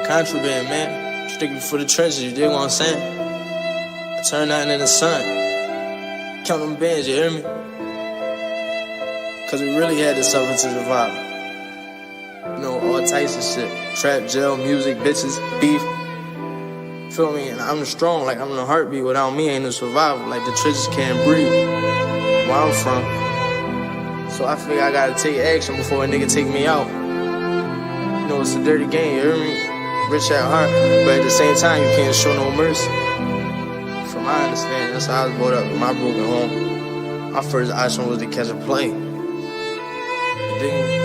not contraband, man. Strictly for the trenches, you dig what I'm saying? I turn nothing in the sun. Count them bands, you hear me? Cause we really had to suffer to survive. You know, all types of shit. Trap, jail, music, bitches, beef. Feel me? And I'm strong, like I'm the heartbeat. Without me, ain't no survival. Like the trenches can't breathe. Where I'm from. So I figure I gotta take action before a nigga take me out. You know, it's a dirty game, you hear me? Rich at heart, but at the same time, you can't show no mercy. From my understanding, that's how I was brought up in my broken home. My first option was to catch a plane. You dig me?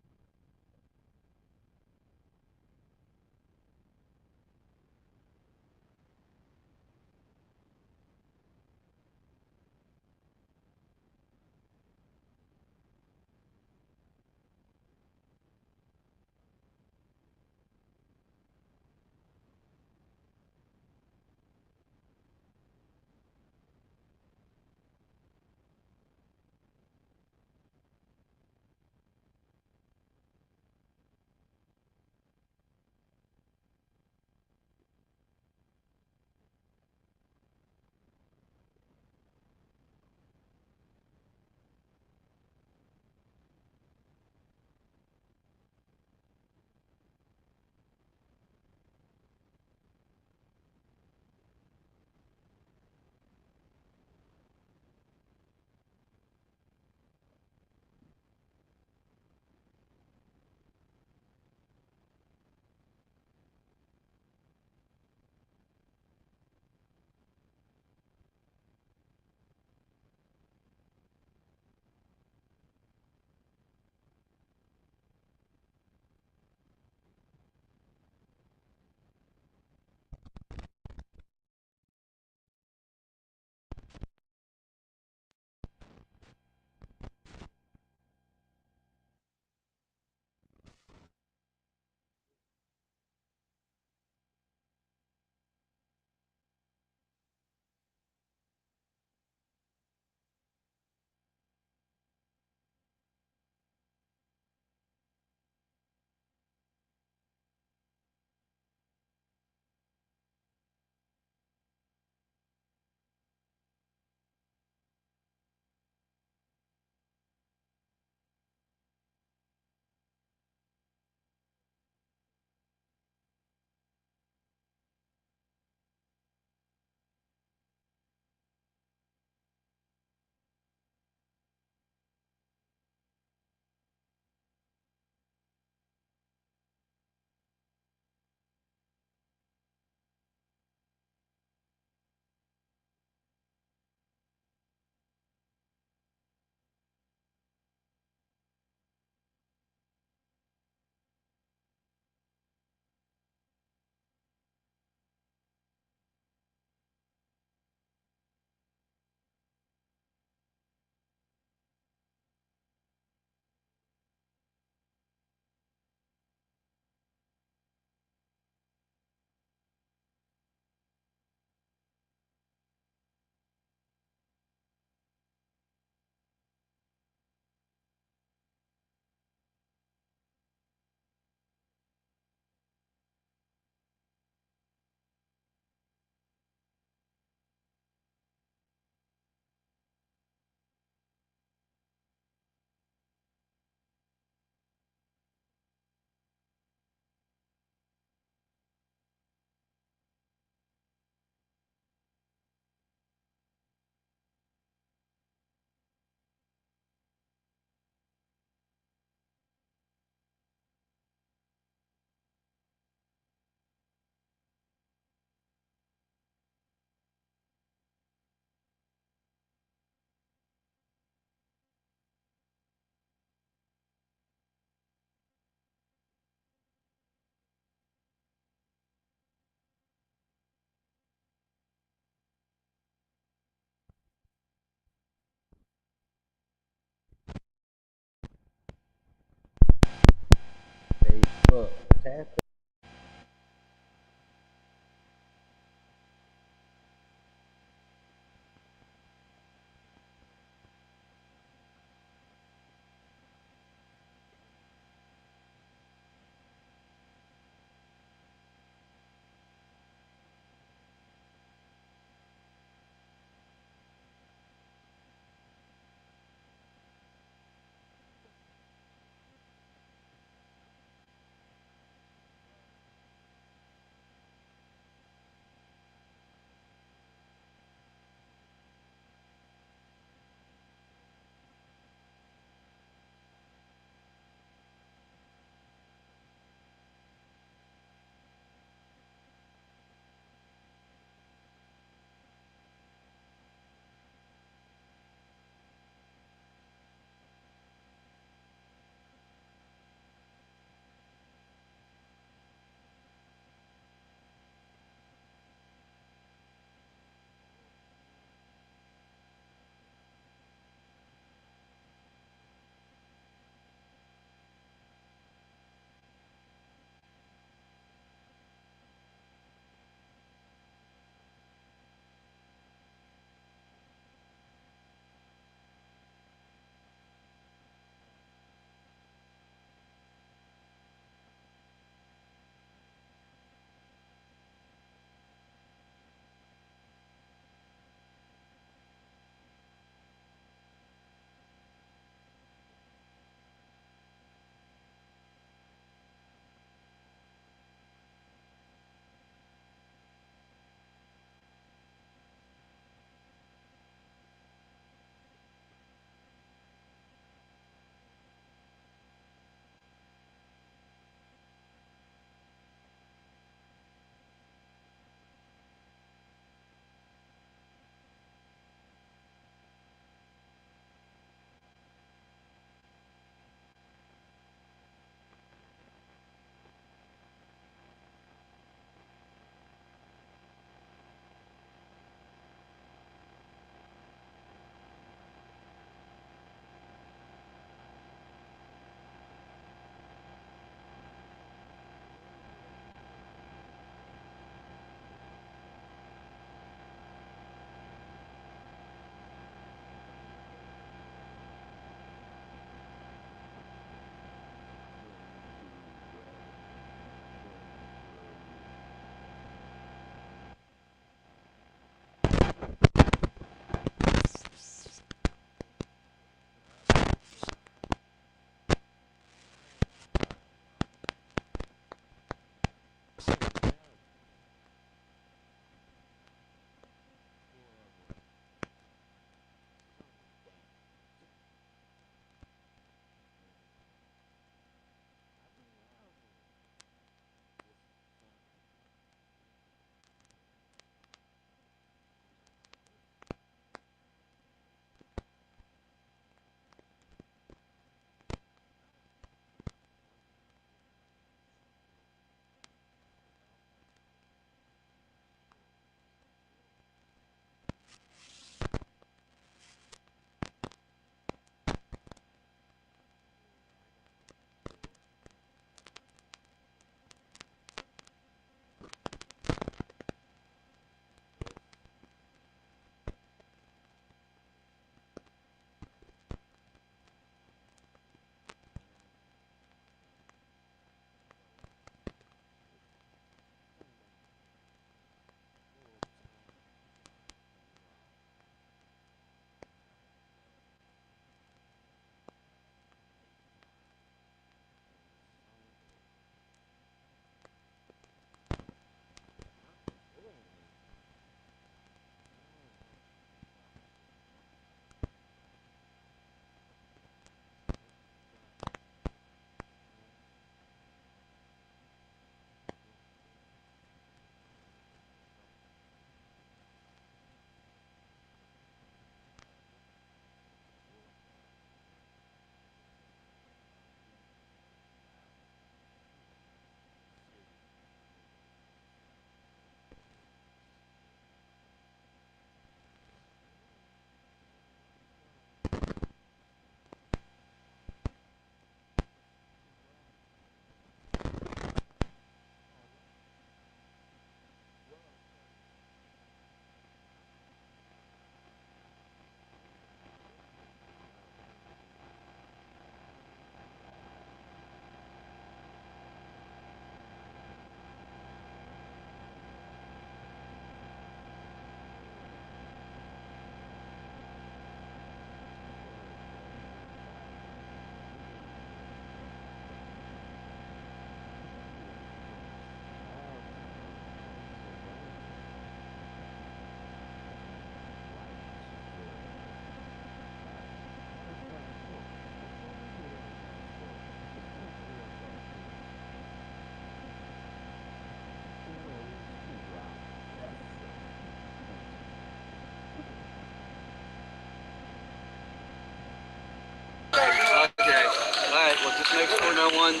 101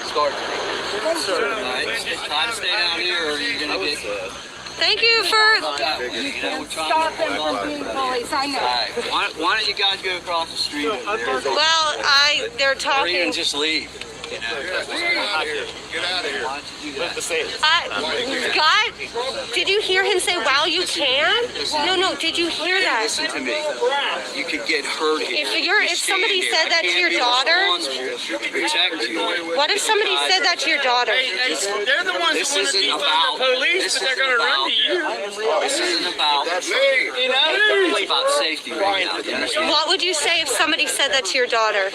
start. Alright, try to stay down here or you're gonna get... Thank you for... Stop them from being police, I know. Alright, why don't you guys go across the street over there? Well, they're talking... Or even just leave. You know, Get out of here. why don't you do that? God, did you hear him say, wow, you can? No, did you hear that? Listen to me. You could get hurt here. If somebody said that to your daughter, protect you. what if somebody said that to your daughter? They're the ones This who want to isn't defund about the police, but they're going to run to you. This isn't about. It's about safety right now. Do you understand? What would you say if somebody said that to your daughter?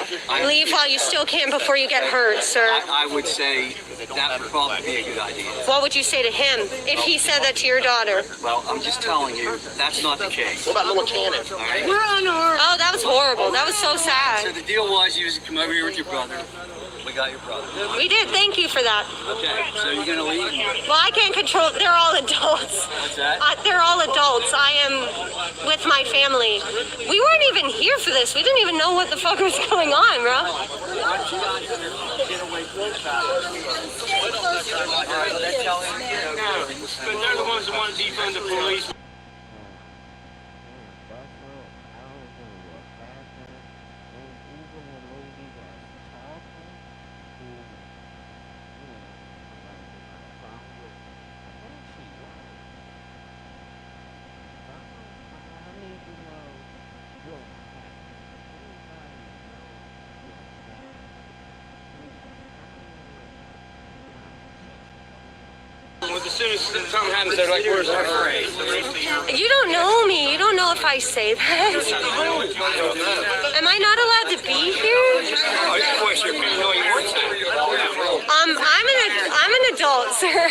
Leave while you still can before you get hurt, sir. I would say that would probably be a good idea. What would you say to him if he said that to your daughter? Well, I'm just telling you, that's not the case. What about little Cannon? All right? Oh, that was horrible. That was so So sad. the deal was you was to come over here with your brother. We got your brother. We did. Thank you for that. Okay, so you're gonna leave? Well, I can't control. They're all adults. What's that? They're all adults. I am with my family. We weren't even here for this. We didn't even know what the fuck was going on, bro. But they're the ones who want to defund the police. As soon as something happens, they're like, where's our parade? You don't know me. You don't know if I say that. Am I not allowed to be here? I'm an adult, sir.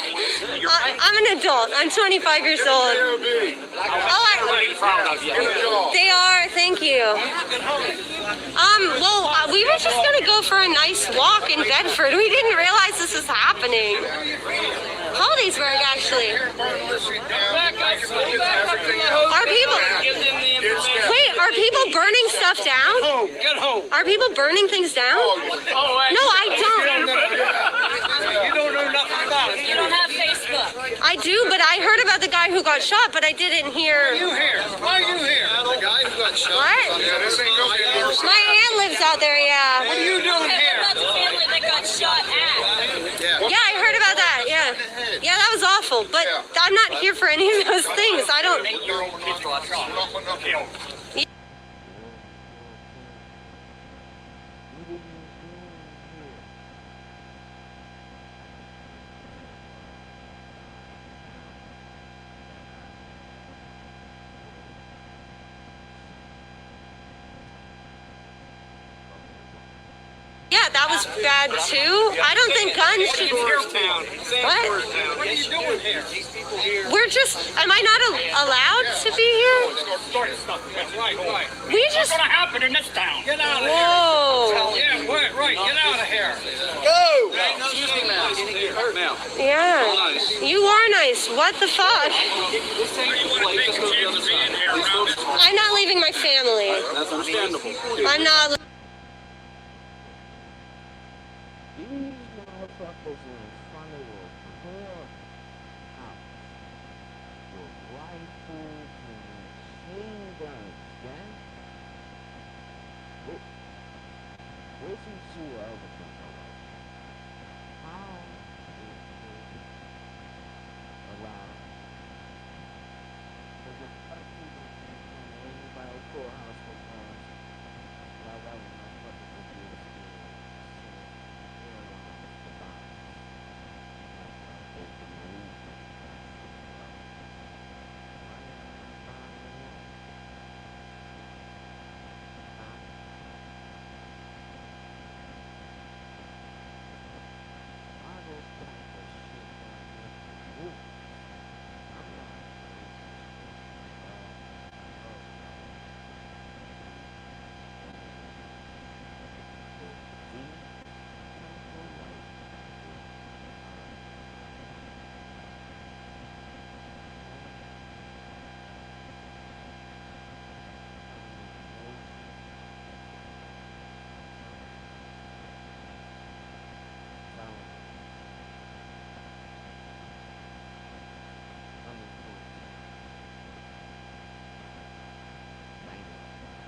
I'm an adult. I'm 25 years old. They are. Thank you. Well, we were just gonna go for a nice walk in Bedford. We didn't realize this was happening. Holliesburg, actually. Are people burning stuff down? Get home. Are people burning things down? No, I don't. You don't know nothing about it. You don't have Facebook. I do, but I heard about the guy who got shot, but I didn't hear. Why are you here? The guy who got shot. What? My aunt lives out there, yeah. What are you doing here? About the family that got shot at. Yeah, I heard about that, yeah. Yeah, that was awful, but I'm not here for any of those things. I don't... Yeah, that was bad too. I don't think guns should... What? What are you doing here? We're just... Am I not allowed to be here? Right. We just... What's gonna happen in this town? Get out of here. Whoa. Yeah, right. Get out of here. Excuse me, ma'am. You're gonna get hurt now. Yeah. Nice. You are nice. What the fuck? This ain't the place. Let's go to the other side. I'm not leaving my family. That's understandable. I'm not...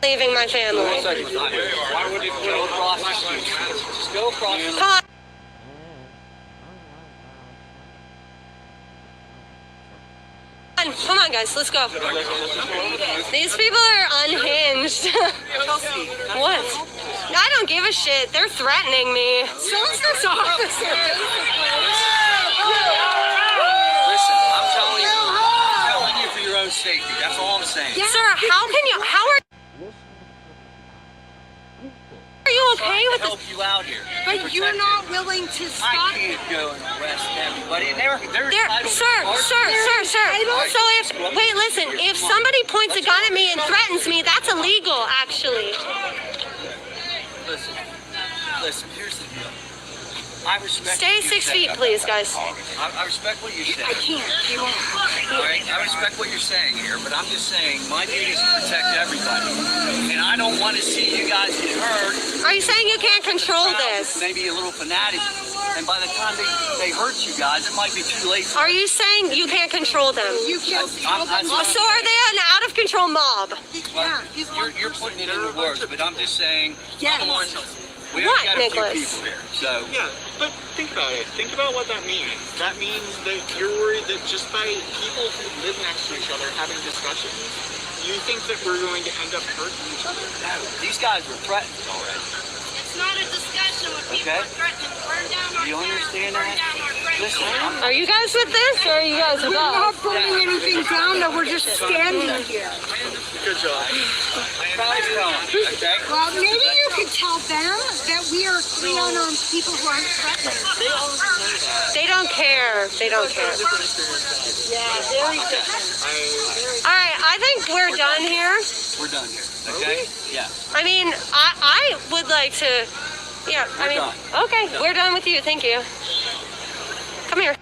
leaving my family. Why would you go across the street? Just go across the street. Come on. Come on, guys, let's go. These people are unhinged. What? I don't give a shit. They're threatening me. So's this officer. Listen, I'm telling you for your own safety. That's all I'm saying. Sir, how are you okay with help this? you out here. But you're not willing to stop. I can't go and arrest everybody. And they're entitled Sir. So wait, listen, if somebody points a gun at me and threatens me, that's illegal, actually. Listen, here's the deal. I respect Stay what you 6 say. feet, please, guys. I respect what you're saying. I can't. You won't. All right, I respect what you're saying here, but I'm just saying my duty is to protect everybody. And I don't want to see you guys get hurt. Are you saying you can't control this? Maybe a little fanatic. And by the time they hurt you guys, it might be too late. Are you saying you can't control them? You can't control them. So are they an out-of-control mob? Well, you're putting it into words, but I'm just saying. Yes. Come on, we What, only got a few Nicholas? people here, so. Yeah, but think about it. Think about what that means. That means that you're worried that just by people who live next to each other having discussions, you think that we're going to end up hurting each other? No, these guys were threatened already. It's not a discussion when people Okay. are threatening to burn down our You understand that? Listen, Are you guys with this, or are you guys with We're not us? burning anything down, though. We're just standing here. Good job. okay? Well, maybe you could tell them that we are three unarmed people who aren't threatening. They don't care. They don't care. Yeah, very good. All right, I think we're done here. We're done here, okay? Yeah. I mean, I would like to, yeah, I mean, okay, we're done with you. Thank you. Come here.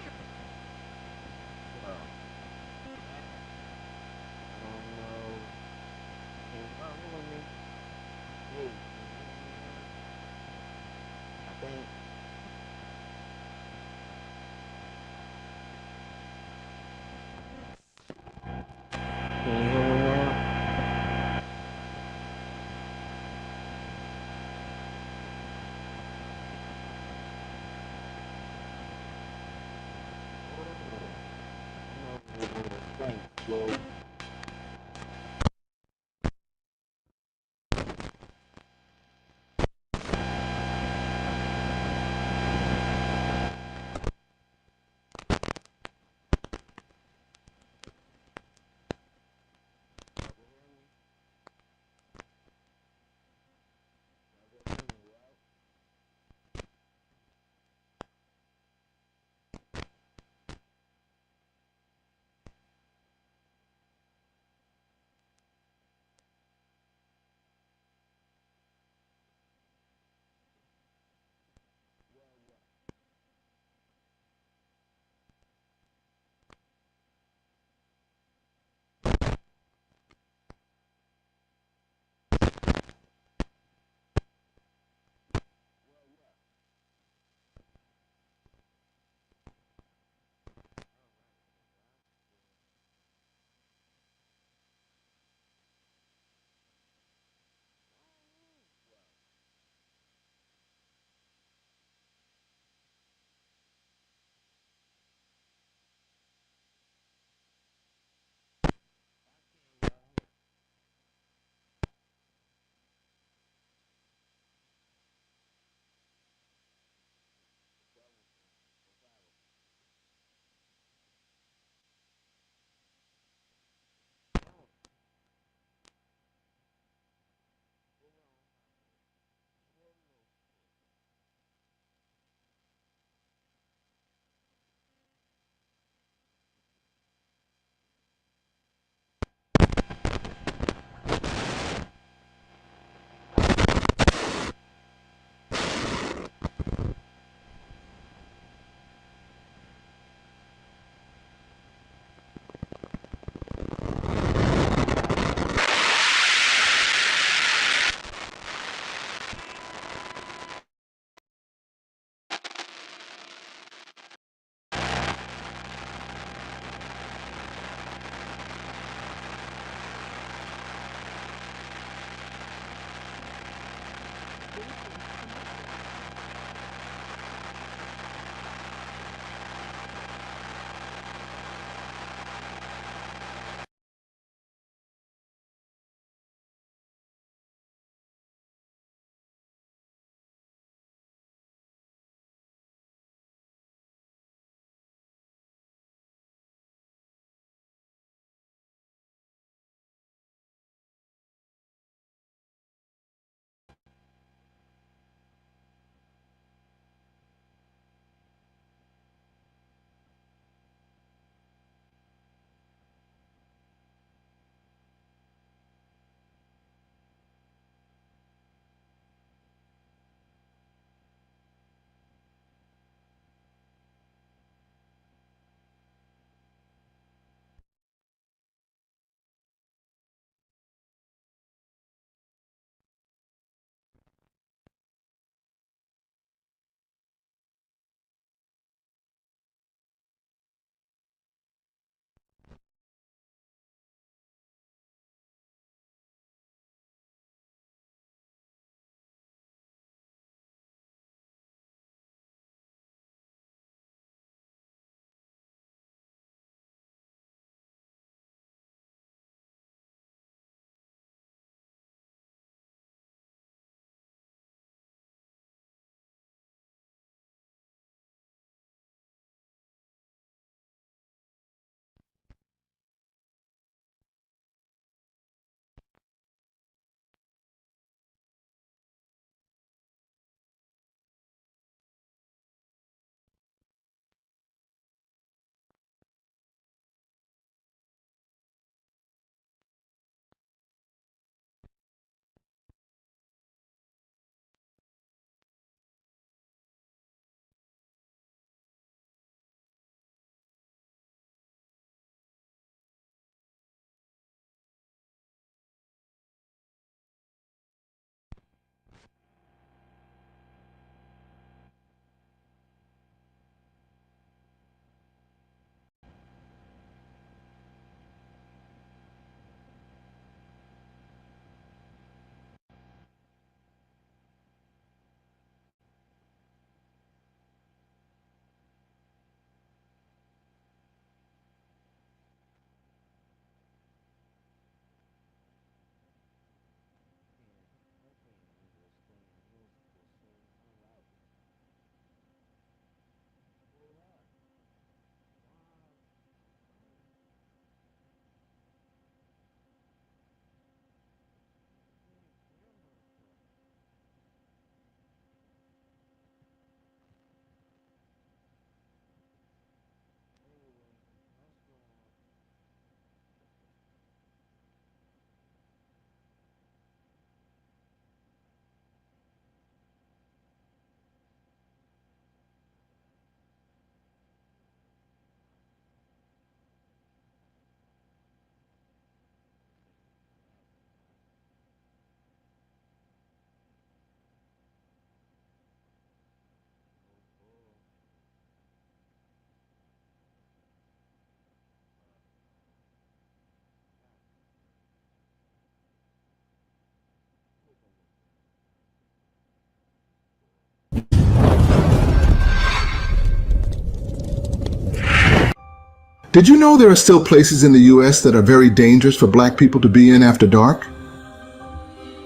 Did you know there are still places in the U.S. that are very dangerous for black people to be in after dark?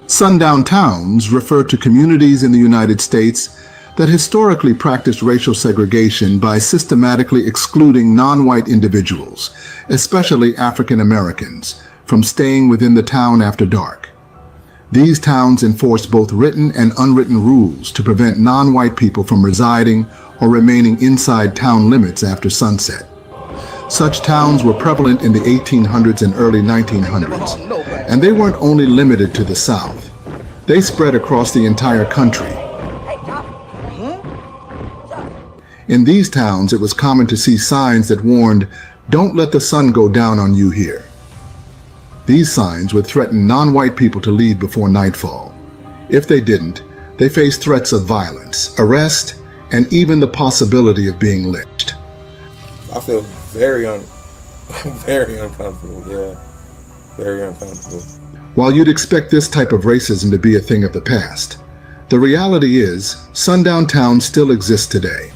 Sundown towns refer to communities in the United States that historically practiced racial segregation by systematically excluding non-white individuals, especially African Americans, from staying within the town after dark. These towns enforce both written and unwritten rules to prevent non-white people from residing or remaining inside town limits after sunset. Such towns were prevalent in the 1800s and early 1900s, and they weren't only limited to the South. They spread across the entire country. In these towns, it was common to see signs that warned, "Don't let the sun go down on you here." These signs would threaten non-white people to leave before nightfall. If they didn't, they faced threats of violence, arrest, and even the possibility of being lynched. I feel very uncomfortable, yeah. Very uncomfortable. While you'd expect this type of racism to be a thing of the past, the reality is sundown towns still exist today.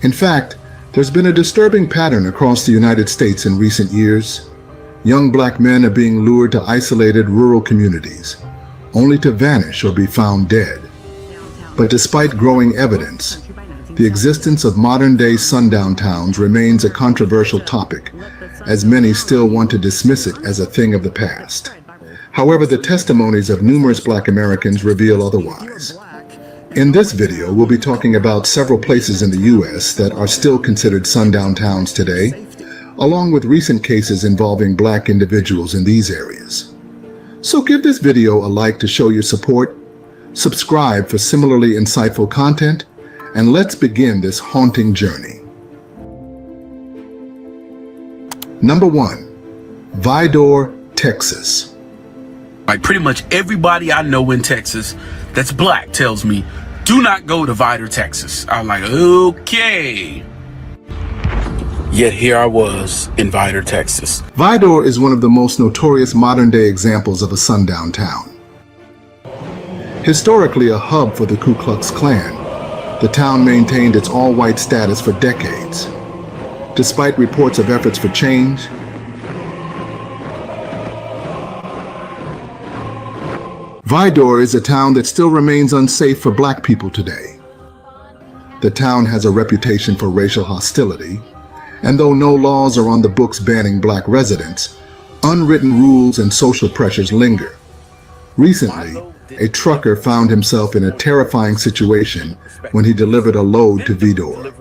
In fact, there's been a disturbing pattern across the United States in recent years. Young black men are being lured to isolated rural communities, only to vanish or be found dead. But despite growing evidence, the existence of modern-day sundown towns remains a controversial topic, as many still want to dismiss it as a thing of the past. However, the testimonies of numerous black Americans reveal otherwise. In this video, we'll be talking about several places in the U.S. that are still considered sundown towns today, along with recent cases involving black individuals in these areas. So give this video a like to show your support, subscribe for similarly insightful content, and let's begin this haunting journey. Number 1, Vidor, Texas. Like pretty much everybody I know in Texas that's black tells me, do not go to Vidor, Texas. I'm like, okay. Yet here I was in Vidor, Texas. Vidor is one of the most notorious modern-day examples of a sundown town. Historically a hub for the Ku Klux Klan, the town maintained its all-white status for decades. Despite reports of efforts for change, Vidor is a town that still remains unsafe for black people today. The town has a reputation for racial hostility, and though no laws are on the books banning black residents, unwritten rules and social pressures linger. Recently, a trucker found himself in a terrifying situation when he delivered a load to Vidor.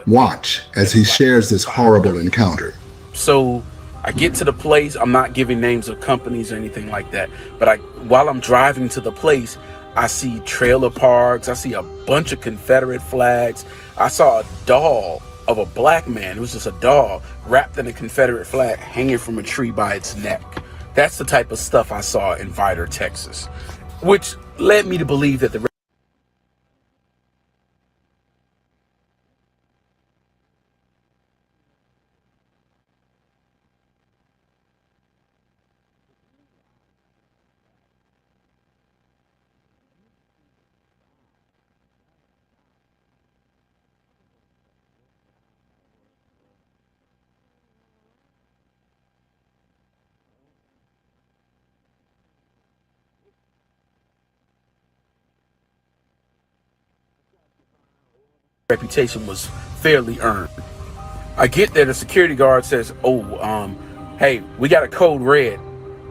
Watch as he shares this horrible encounter. So I get to the place, I'm not giving names of companies or anything like that, but while I'm driving to the place, I see trailer parks, I see a bunch of Confederate flags, I saw a doll of a black man, it was just a doll, wrapped in a Confederate flag hanging from a tree by its neck. That's the type of stuff I saw in Vidor, Texas, which led me to believe that the reputation was fairly earned. I get there, the security guard says, hey, we got a code red.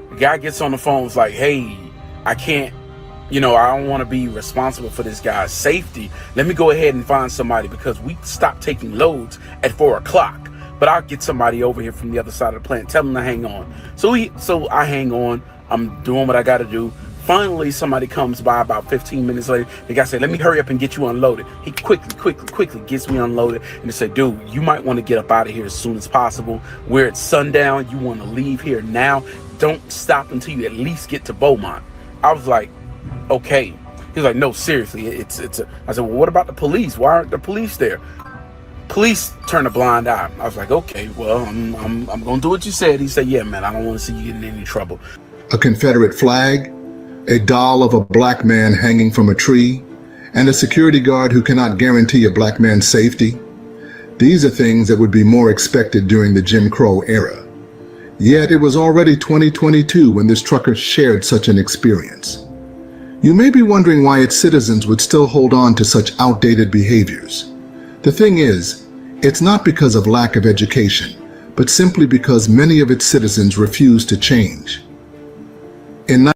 The guy gets on the phone, is like, hey, I can't, I don't want to be responsible for this guy's safety. Let me go ahead and find somebody because we stopped taking loads at 4 o'clock. But I'll get somebody over here from the other side of the plant. Tell them to hang on. So I hang on. I'm doing what I got to do. Finally, somebody comes by about 15 minutes later. The guy said, let me hurry up and get you unloaded. He quickly gets me unloaded. And they said, dude, you might want to get up out of here as soon as possible. We're at sundown. You want to leave here now. Don't stop until you at least get to Beaumont. I was like, okay. He was like, no, seriously. I said, well, what about the police? Why aren't the police there? Police turned a blind eye. I was like, okay, well, I'm going to do what you said. He said, yeah, man, I don't want to see you get in any trouble. A Confederate flag, a doll of a black man hanging from a tree, and a security guard who cannot guarantee a black man's safety. These are things that would be more expected during the Jim Crow era. Yet it was already 2022 when this trucker shared such an experience. You may be wondering why its citizens would still hold on to such outdated behaviors. The thing is, it's not because of lack of education, but simply because many of its citizens refuse to change. In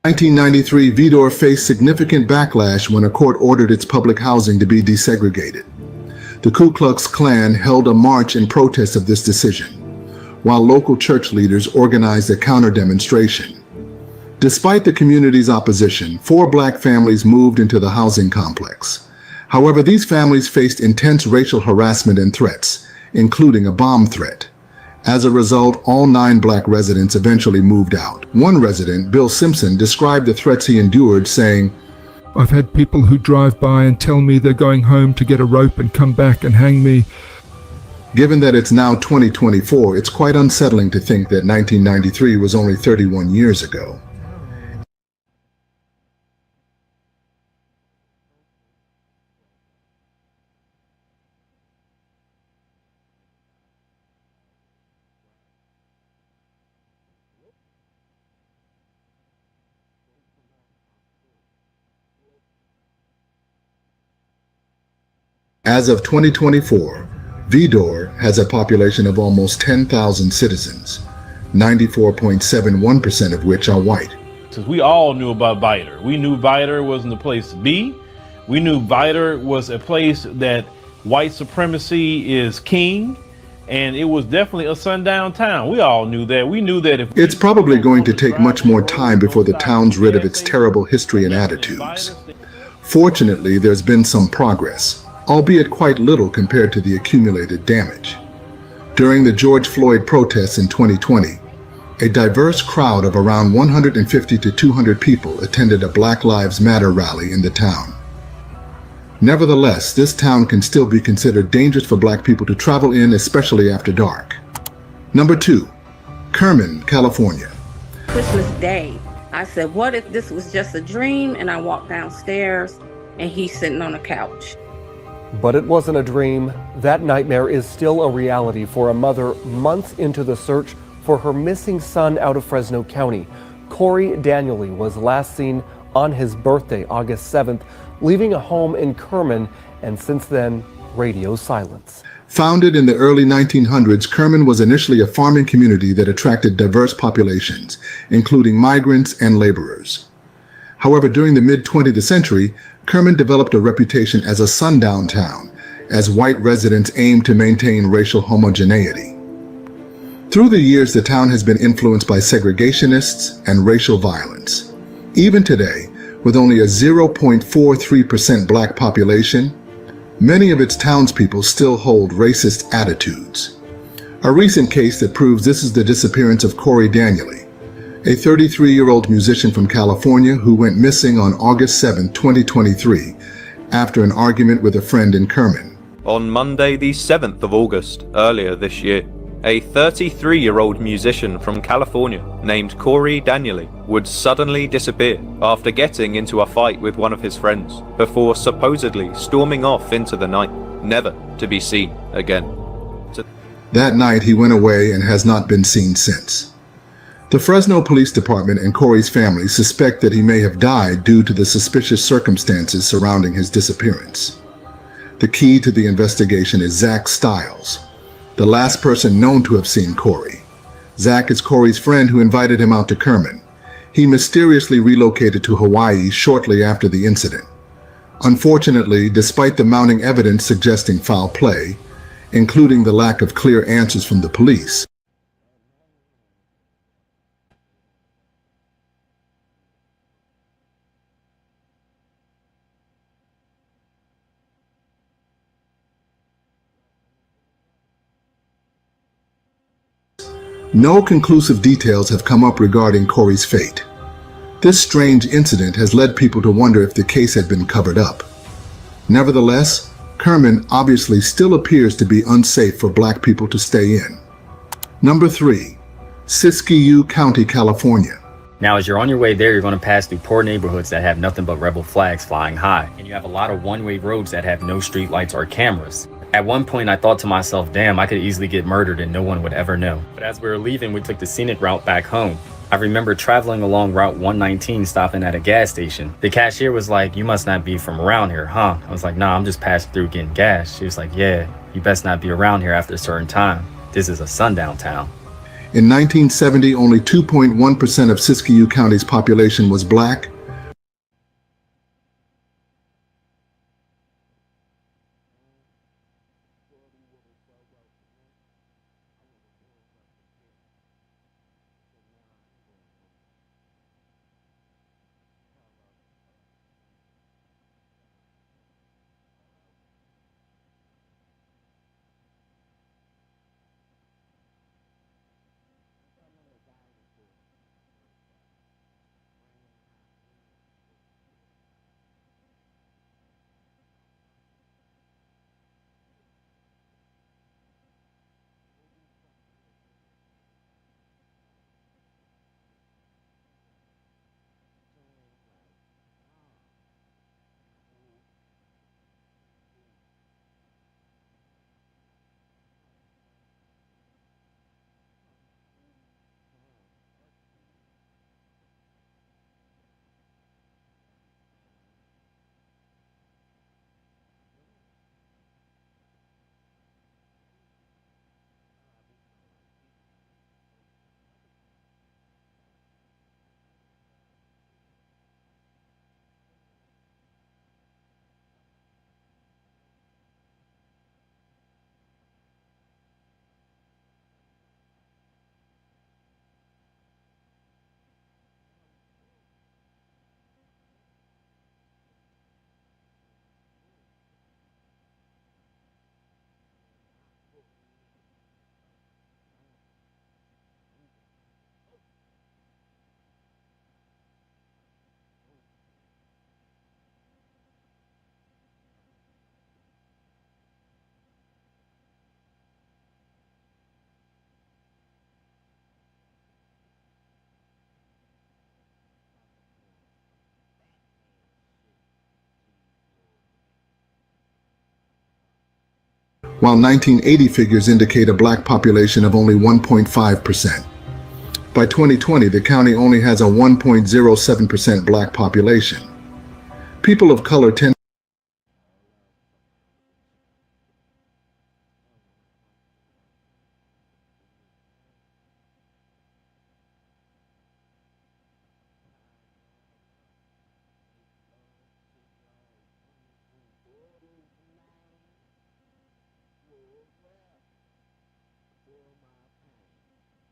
1993, Vidor faced significant backlash when a court ordered its public housing to be desegregated. The Ku Klux Klan held a march in protest of this decision, while local church leaders organized a counter-demonstration. Despite the community's opposition, 4 black families moved into the housing complex. However, these families faced intense racial harassment and threats, including a bomb threat. As a result, all 9 black residents eventually moved out. One resident, Bill Simpson, described the threats he endured, saying, "I've had people who drive by and tell me they're going home to get a rope and come back and hang me." Given that it's now 2024, it's quite unsettling to think that 1993 was only 31 years ago. As of 2024, Vidor has a population of almost 10,000 citizens, 94.71% of which are white. We all knew about Vidor. We knew Vidor wasn't the place to be. We knew Vidor was a place that white supremacy is king, and it was definitely a sundown town. We all knew that. We knew that if it's probably going to take much more time before the town's rid of its terrible history and attitudes. Fortunately, there's been some progress, albeit quite little compared to the accumulated damage. During the George Floyd protests in 2020, a diverse crowd of around 150 to 200 people attended a Black Lives Matter rally in the town. Nevertheless, this town can still be considered dangerous for black people to travel in, especially after dark. Number 2, Kerman, California. Christmas Day, I said, what if this was just a dream? And I walked downstairs and he's sitting on a couch. But it wasn't a dream. That nightmare is still a reality for a mother months into the search for her missing son out of Fresno County. Corey Daniely was last seen on his birthday, August 7th, leaving a home in Kerman, and since then, radio silence. Founded in the early 1900s, Kerman was initially a farming community that attracted diverse populations, including migrants and laborers. However, during the mid-20th century, Kerman developed a reputation as a sundown town, as white residents aimed to maintain racial homogeneity. Through the years, the town has been influenced by segregationists and racial violence. Even today, with only a 0.43% black population, many of its townspeople still hold racist attitudes. A recent case that proves this is the disappearance of Corey Daniely, a 33-year-old musician from California who went missing on August 7, 2023, after an argument with a friend in Kerman. On Monday, the 7th of August, earlier this year, a 33-year-old musician from California named Corey Daniely would suddenly disappear after getting into a fight with one of his friends, before supposedly storming off into the night, never to be seen again. That night, he went away and has not been seen since. The Fresno Police Department and Corey's family suspect that he may have died due to the suspicious circumstances surrounding his disappearance. The key to the investigation is Zach Stiles, the last person known to have seen Corey. Zach is Corey's friend who invited him out to Kerman. He mysteriously relocated to Hawaii shortly after the incident. Unfortunately, despite the mounting evidence suggesting foul play, including the lack of clear answers from the police, No conclusive details have come up regarding Corey's fate. This strange incident has led people to wonder if the case had been covered up. Nevertheless, Kerman obviously still appears to be unsafe for Black people to stay in. Number 3. Siskiyou County, California. Now, as you're on your way there, you're going to pass through poor neighborhoods that have nothing but rebel flags flying high. And you have a lot of one-way roads that have no streetlights or cameras. At one point, I thought to myself, damn, I could easily get murdered and no one would ever know. But as we were leaving, we took the scenic route back home. I remember traveling along Route 119, stopping at a gas station. The cashier was like, "You must not be from around here, huh?" I was like, "Nah, I'm just passing through getting gas." She was like, "Yeah, you best not be around here after a certain time. This is a sundown town." In 1970, only 2.1% of Siskiyou County's population was Black. While 1980 figures indicate a Black population of only 1.5%. By 2020, the county only has a 1.07% Black population. People of color tend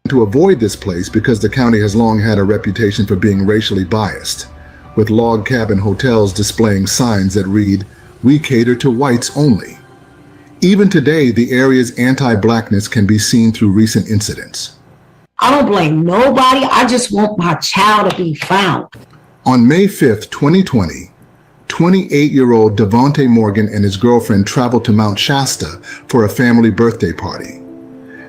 to avoid this place because the county has long had a reputation for being racially biased, with log cabin hotels displaying signs that read, "We cater to whites only." Even today, the area's anti-Blackness can be seen through recent incidents. I don't blame nobody. I just want my child to be found. On May 5th, 2020, 28-year-old Devontae Morgan and his girlfriend traveled to Mount Shasta for a family birthday party.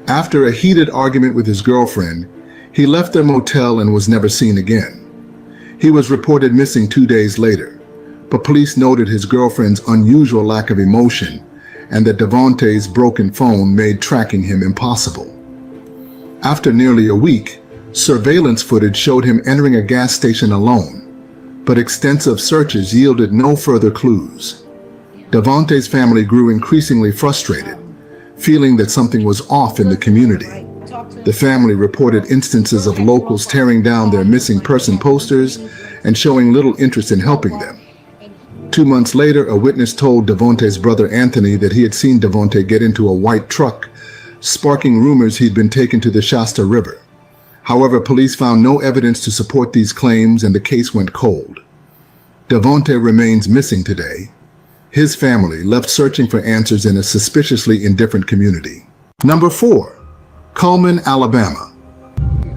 After a heated argument with his girlfriend, he left their motel and was never seen again. He was reported missing 2 days later, but police noted his girlfriend's unusual lack of emotion and that Devontae's broken phone made tracking him impossible. After nearly a week, surveillance footage showed him entering a gas station alone, but extensive searches yielded no further clues. Devontae's family grew increasingly frustrated, feeling that something was off in the community. The family reported instances of locals tearing down their missing person posters and showing little interest in helping them. 2 months later, a witness told Devontae's brother Anthony that he had seen Devontae get into a white truck, sparking rumors he'd been taken to the Shasta River. However, police found no evidence to support these claims and the case went cold. Devontae remains missing today. His family left searching for answers in a suspiciously indifferent community. Number 4. Cullman, Alabama.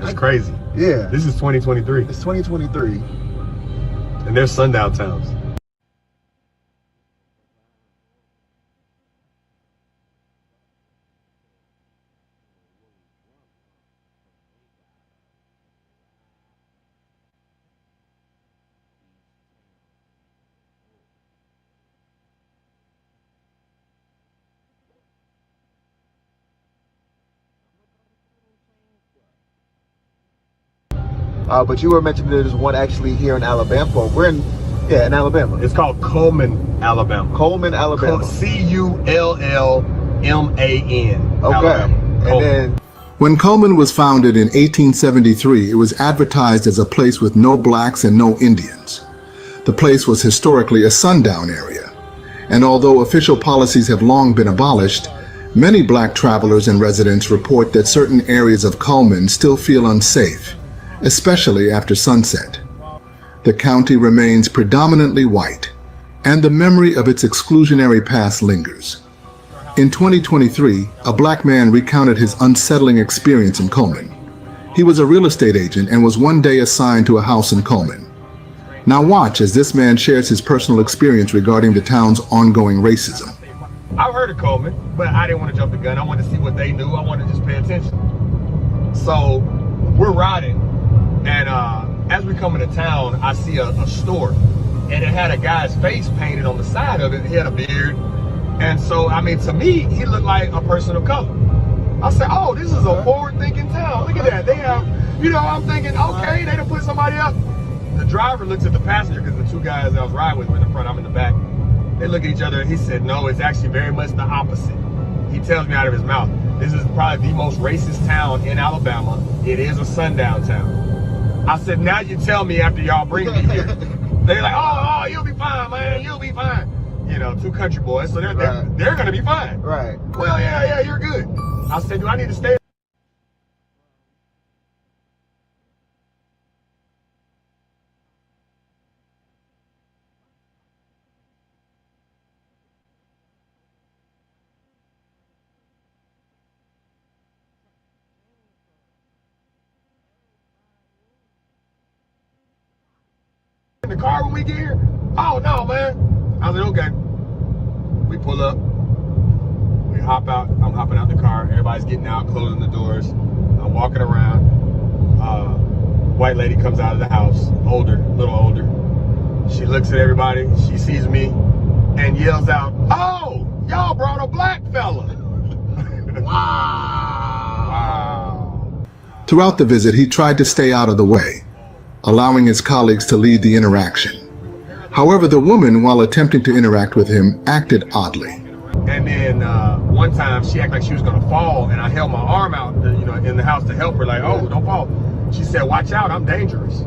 That's crazy. Yeah. This is 2023. It's 2023. And there's sundown towns. But you were mentioning there's one actually here in Alabama. We're in Alabama. It's called Cullman, Alabama. Cullman, Alabama. C-U-L-L-M-A-N. Okay. And then When Cullman was founded in 1873, it was advertised as a place with no blacks and no Indians. The place was historically a sundown area, and although official policies have long been abolished, many black travelers and residents report that certain areas of Cullman still feel unsafe, especially after sunset. The county remains predominantly white, and the memory of its exclusionary past lingers. In 2023, a black man recounted his unsettling experience in Cullman. He was a real estate agent and was one day assigned to a house in Cullman. Now watch as this man shares his personal experience regarding the town's ongoing racism. I've heard of Cullman, but I didn't want to jump the gun. I wanted to see what they knew. I wanted to just pay attention. So we're riding, and as we come into town, I see a store, and it had a guy's face painted on the side of it. He had a beard, and so, I mean, to me, he looked like a person of color. I said, oh, this is a forward-thinking town. Look at that. They have, you know, I'm thinking, okay, they done put somebody else. The driver looks at the passenger, because the two guys I was riding with were in the front, I'm in the back. They look at each other, and he said, no, it's actually very much the opposite. He tells me out of his mouth, this is probably the most racist town in Alabama. It is a sundown town. I said, now you tell me after y'all bring me here. They're like, oh, you'll be fine, man, you'll be fine. You know, two country boys, so they're gonna be fine. Right. Well, yeah, you're good. I said, do I need to stay? In the car when we get here? Oh, no, man. I was like, okay. We pull up. We hop out. I'm hopping out the car. Everybody's getting out, closing the doors. I'm walking around. White lady comes out of the house, older, a little older. She looks at everybody. She sees me and yells out, oh, y'all brought a black fella. Wow. Throughout the visit, he tried to stay out of the way, allowing his colleagues to lead the interaction. However, the woman, while attempting to interact with him, acted oddly. And then one time she acted like she was gonna fall, and I held my arm out, you know, in the house to help her, like, oh, don't fall. She said, watch out, I'm dangerous.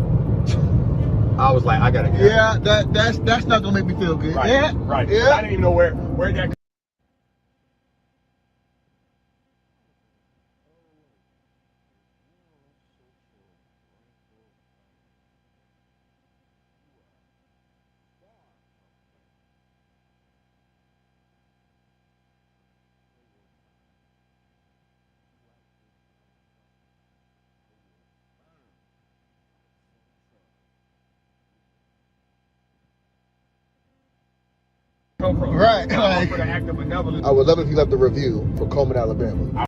I was like, I gotta get out. Yeah, that's not gonna make me feel good. Right, Yeah, right. Yeah. I didn't even know where that. Right. Like, I would love if you left a review for Cullman, Alabama.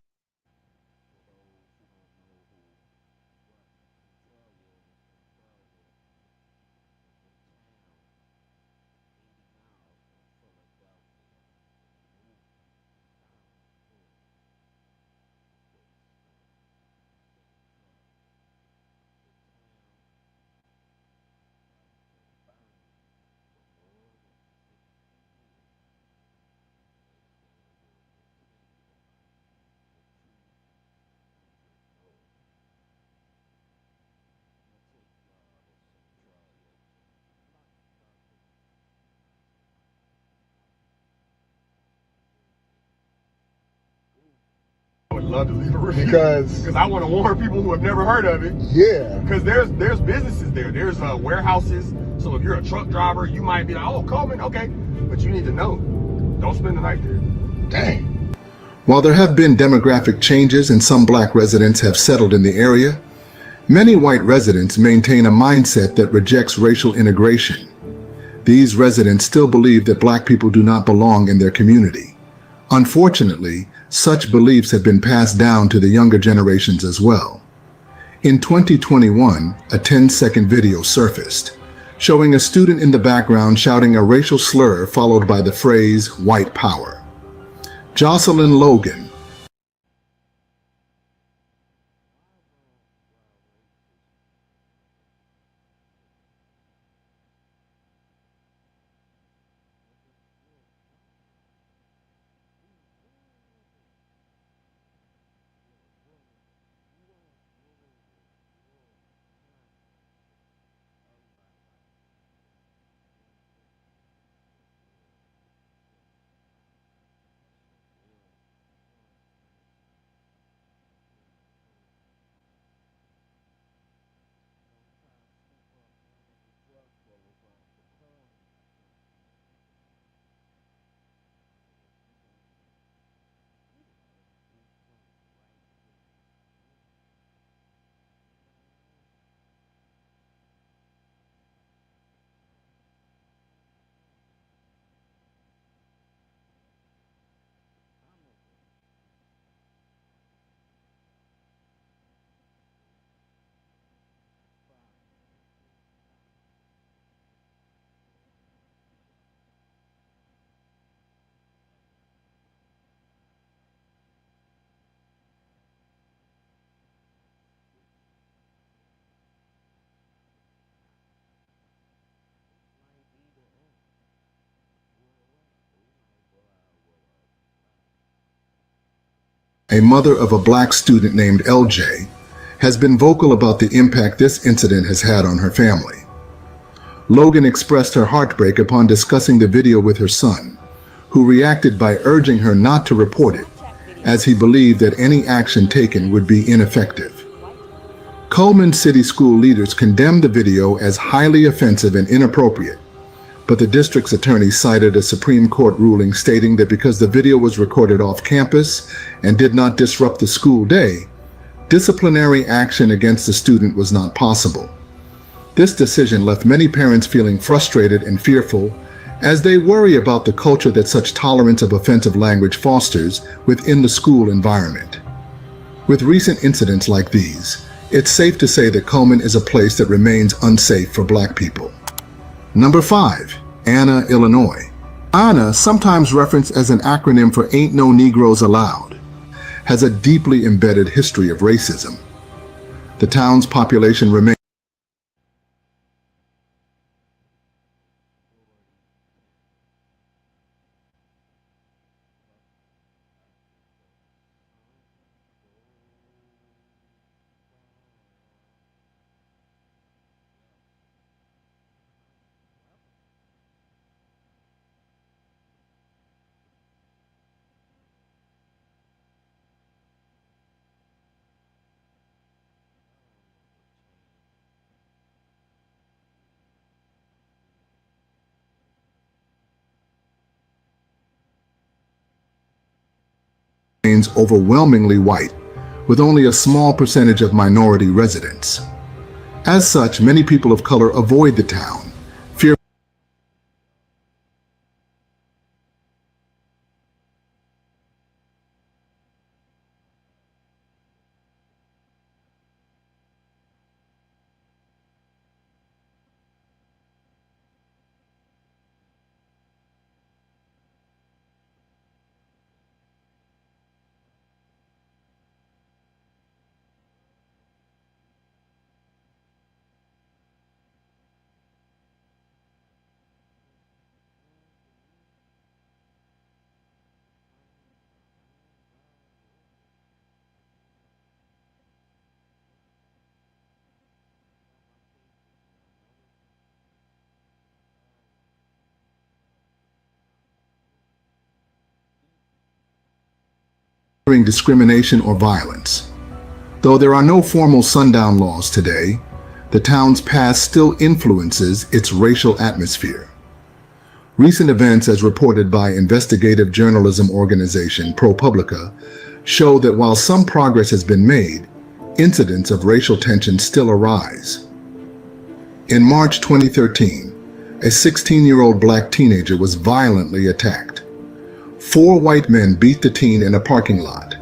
I would love to leave a review because I want to warn people who have never heard of it. Yeah. Because there's businesses there. There's warehouses. So if you're a truck driver, you might be like, oh, Cullman, okay. But you need to know, don't spend the night there. Dang. While there have been demographic changes and some black residents have settled in the area, Many white residents maintain a mindset that rejects racial integration. These residents still believe that black people do not belong in their community. Unfortunately, such beliefs have been passed down to the younger generations as well. In 2021, a 10-second video surfaced, showing a student in the background shouting a racial slur followed by the phrase, "white power." Jocelyn Logan, a mother of a black student named LJ, has been vocal about the impact this incident has had on her family. Logan expressed her heartbreak upon discussing the video with her son, who reacted by urging her not to report it, as he believed that any action taken would be ineffective. Cullman City school leaders condemned the video as highly offensive and inappropriate, but the district's attorney cited a Supreme Court ruling stating that because the video was recorded off campus and did not disrupt the school day, disciplinary action against the student was not possible. This decision left many parents feeling frustrated and fearful as they worry about the culture that such tolerance of offensive language fosters within the school environment. With recent incidents like these, it's safe to say that Cullman is a place that remains unsafe for black people. Number 5, Anna, Illinois. ANA, sometimes referenced as an acronym for Ain't No Negroes Allowed, has a deeply embedded history of racism. The town's population remains overwhelmingly white, with only a small percentage of minority residents. As such, many people of color avoid the town, fear discrimination or violence. Though there are no formal sundown laws today, the town's past still influences its racial atmosphere. Recent events, as reported by investigative journalism organization ProPublica, show that while some progress has been made, incidents of racial tension still arise. In March 2013, a 16-year-old black teenager was violently attacked. 4 white men beat the teen in a parking lot,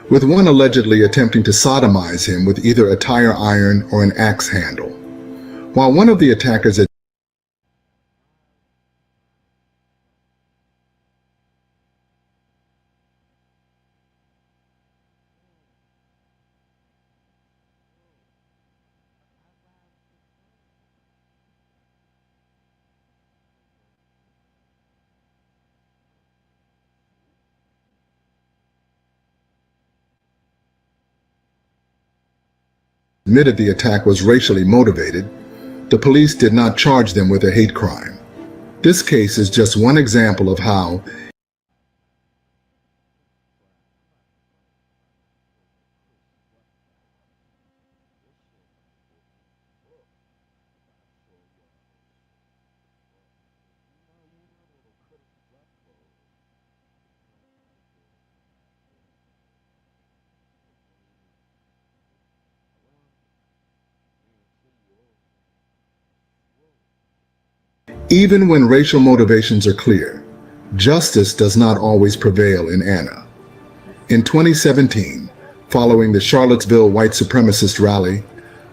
with one allegedly attempting to sodomize him with either a tire iron or an axe handle. While one of the attackers admitted the attack was racially motivated, the police did not charge them with a hate crime. This case is just one example of how even when racial motivations are clear, justice does not always prevail in Anna. In 2017, following the Charlottesville white supremacist rally,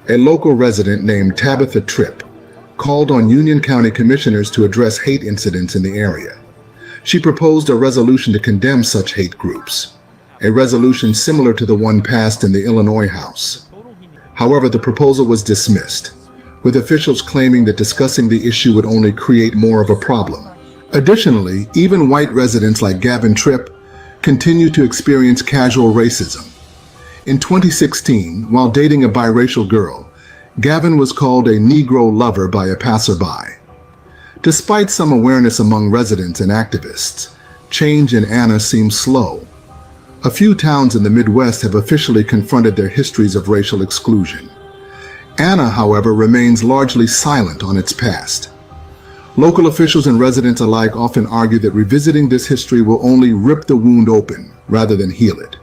a local resident named Tabitha Tripp called on Union County commissioners to address hate incidents in the area. She proposed a resolution to condemn such hate groups, a resolution similar to the one passed in the Illinois House. However, the proposal was dismissed, with officials claiming that discussing the issue would only create more of a problem. Additionally, even white residents like Gavin Tripp continue to experience casual racism. In 2016, while dating a biracial girl, Gavin was called a Negro lover by a passerby. Despite some awareness among residents and activists, change in Anna seems slow. A few towns in the Midwest have officially confronted their histories of racial exclusion. Anna, however, remains largely silent on its past. Local officials and residents alike often argue that revisiting this history will only rip the wound open rather than heal it.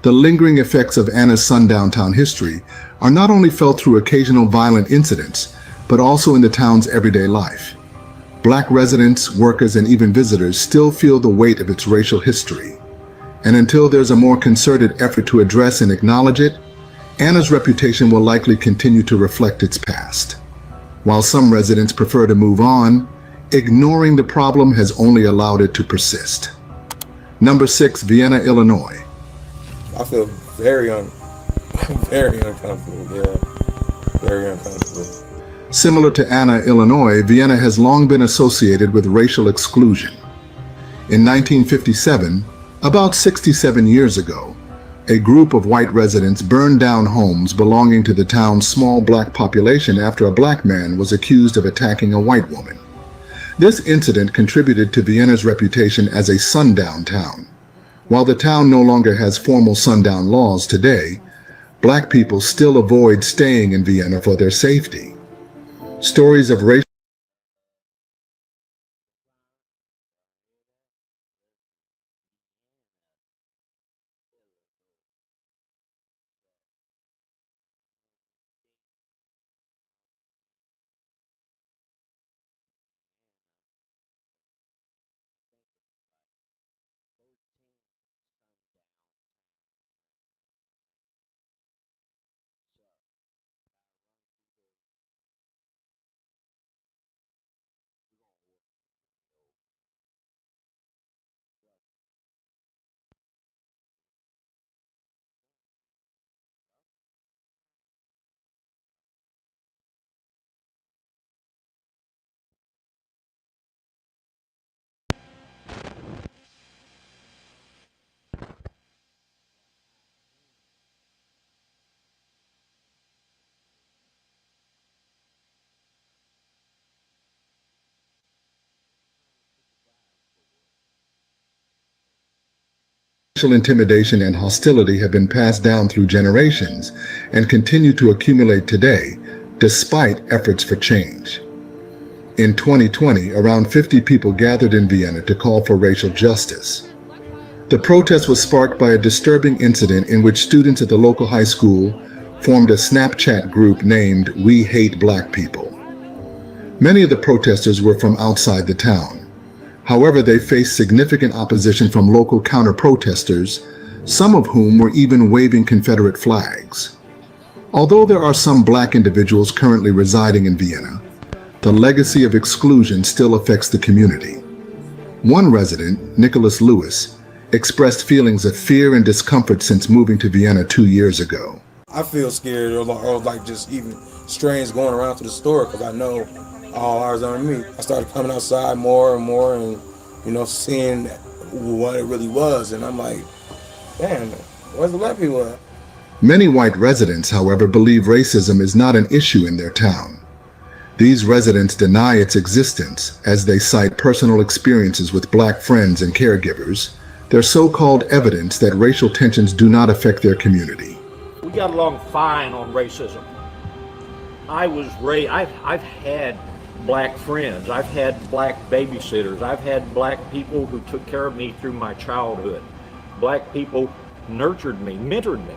The lingering effects of Anna's Sundown town history are not only felt through occasional violent incidents, but also in the town's everyday life. Black residents, workers, and even visitors still feel the weight of its racial history. And until there's a more concerted effort to address and acknowledge it, Anna's reputation will likely continue to reflect its past. While some residents prefer to move on, ignoring the problem has only allowed it to persist. Number 6, Vienna, Illinois. I feel very uncomfortable, yeah. Very uncomfortable. Similar to Anna, Illinois, Vienna has long been associated with racial exclusion. In 1957, about 67 years ago, a group of white residents burned down homes belonging to the town's small black population after a black man was accused of attacking a white woman. This incident contributed to Vienna's reputation as a sundown town. While the town no longer has formal sundown laws today, black people still avoid staying in Vienna for their safety. Stories of racial intimidation and hostility have been passed down through generations and continue to accumulate today, despite efforts for change. In 2020, around 50 people gathered in Vienna to call for racial justice. The protest was sparked by a disturbing incident in which students at the local high school formed a Snapchat group named We Hate Black People. Many of the protesters were from outside the town. However, they faced significant opposition from local counter-protesters, some of whom were even waving Confederate flags. Although there are some black individuals currently residing in Vienna, the legacy of exclusion still affects the community. One resident, Nicholas Lewis, expressed feelings of fear and discomfort since moving to Vienna 2 years ago. I feel scared or like just even strange going around to the store because I know all eyes on me. I started coming outside more and more and, seeing what it really was. And I'm like, damn, where's the black people at? Many white residents, however, believe racism is not an issue in their town. These residents deny its existence as they cite personal experiences with black friends and caregivers, their so-called evidence that racial tensions do not affect their community. We got along fine on racism. I was raised, I've had black friends, I've had black babysitters, I've had black people who took care of me through my childhood. Black people nurtured me, mentored me.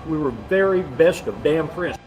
We were very best of damn friends.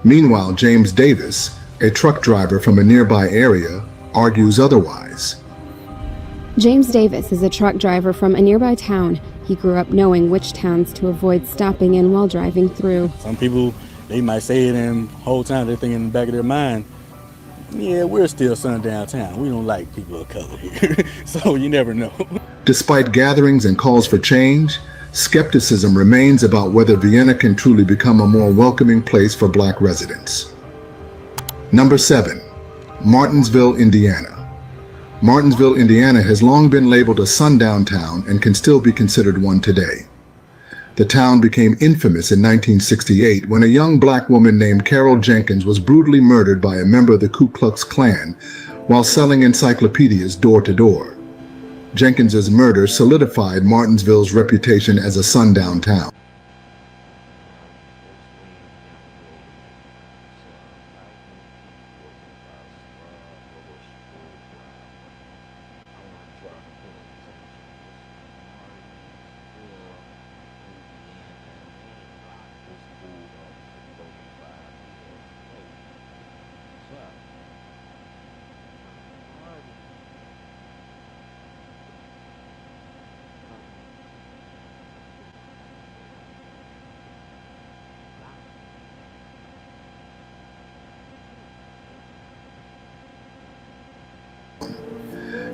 Meanwhile, James Davis, a truck driver from a nearby area, argues otherwise. James Davis is a truck driver from a nearby town. He grew up knowing which towns to avoid stopping in while driving through. Some people, they might say it and the whole time they're thinking in the back of their mind, yeah, we're still Sundown town. We don't like people of color here. So you never know. Despite gatherings and calls for change, skepticism remains about whether Vienna can truly become a more welcoming place for black residents. Number 7, Martinsville, Indiana. Martinsville, Indiana has long been labeled a sundown town and can still be considered one today. The town became infamous in 1968 when a young black woman named Carol Jenkins was brutally murdered by a member of the Ku Klux Klan while selling encyclopedias door to door. Jenkins's murder solidified Martinsville's reputation as a sundown town.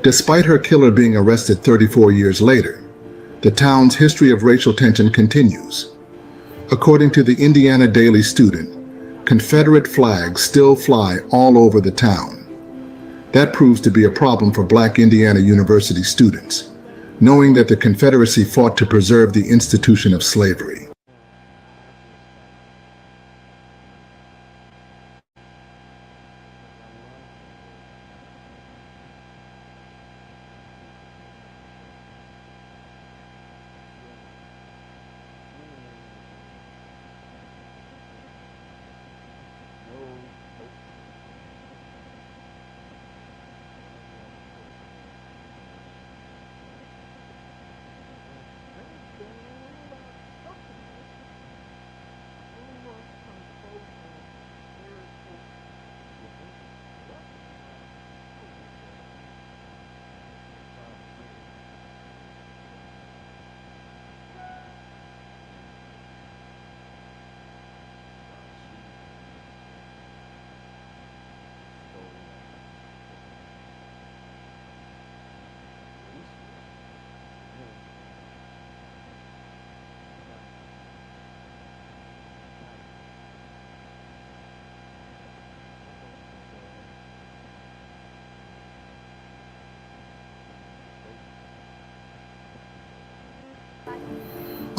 Despite her killer being arrested 34 years later, the town's history of racial tension continues. According to the Indiana Daily Student, Confederate flags still fly all over the town. That proves to be a problem for Black Indiana University students, knowing that the Confederacy fought to preserve the institution of slavery.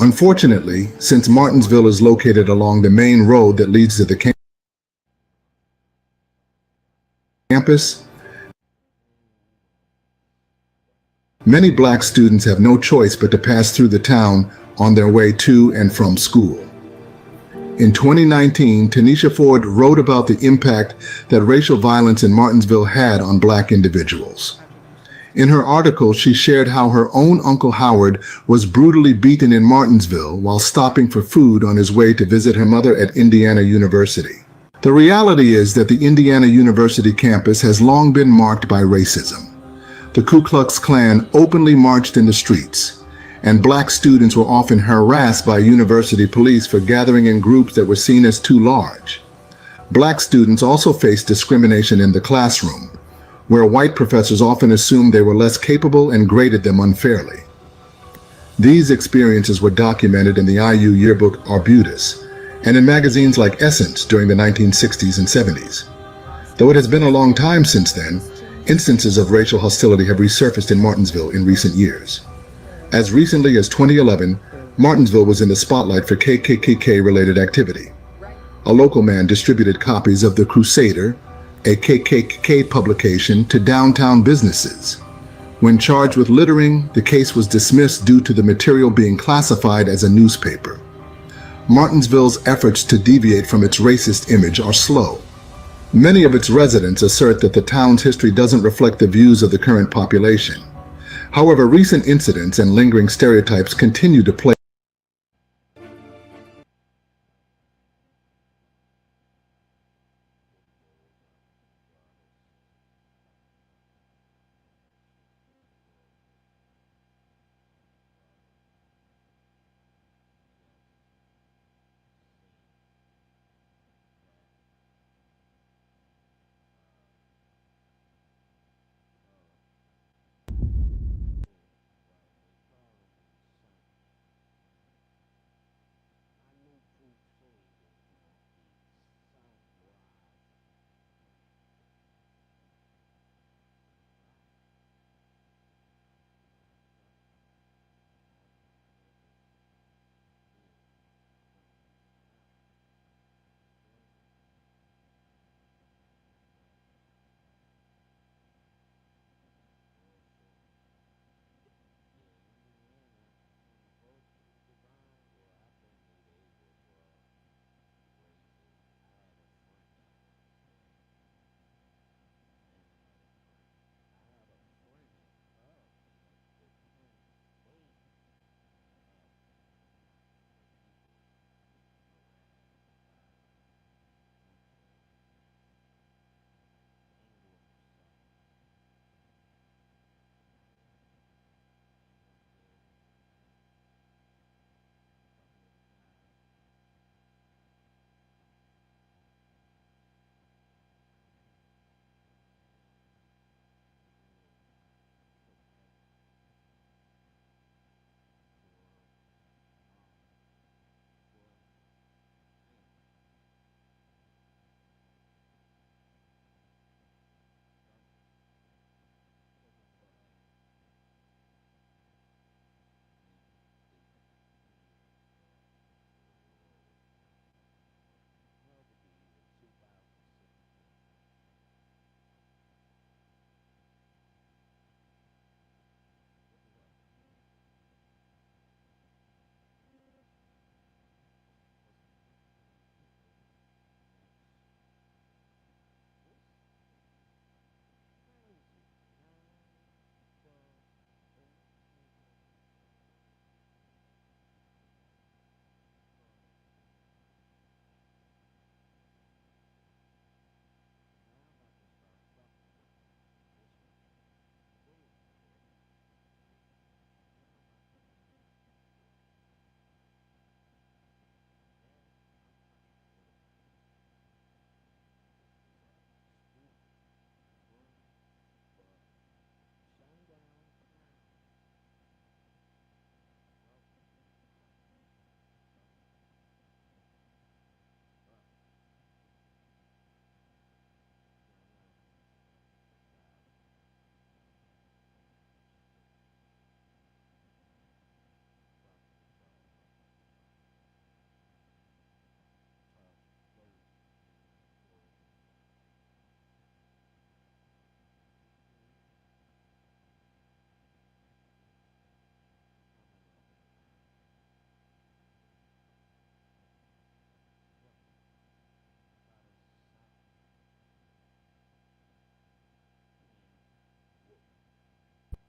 Unfortunately, since Martinsville is located along the main road that leads to the campus, many black students have no choice but to pass through the town on their way to and from school. In 2019, Tanisha Ford wrote about the impact that racial violence in Martinsville had on black individuals. In her article, she shared how her own Uncle Howard was brutally beaten in Martinsville while stopping for food on his way to visit her mother at Indiana University. The reality is that the Indiana University campus has long been marked by racism. The Ku Klux Klan openly marched in the streets, and black students were often harassed by university police for gathering in groups that were seen as too large. Black students also faced discrimination in the classroom, where white professors often assumed they were less capable and graded them unfairly. These experiences were documented in the IU yearbook Arbutus and in magazines like Essence during the 1960s and 70s. Though it has been a long time since then, instances of racial hostility have resurfaced in Martinsville in recent years. As recently as 2011, Martinsville was in the spotlight for KKK-related activity. A local man distributed copies of The Crusader, a KKK publication, to downtown businesses. When charged with littering, the case was dismissed due to the material being classified as a newspaper. Martinsville's efforts to deviate from its racist image are slow. Many of its residents assert that the town's history doesn't reflect the views of the current population. However, recent incidents and lingering stereotypes continue to play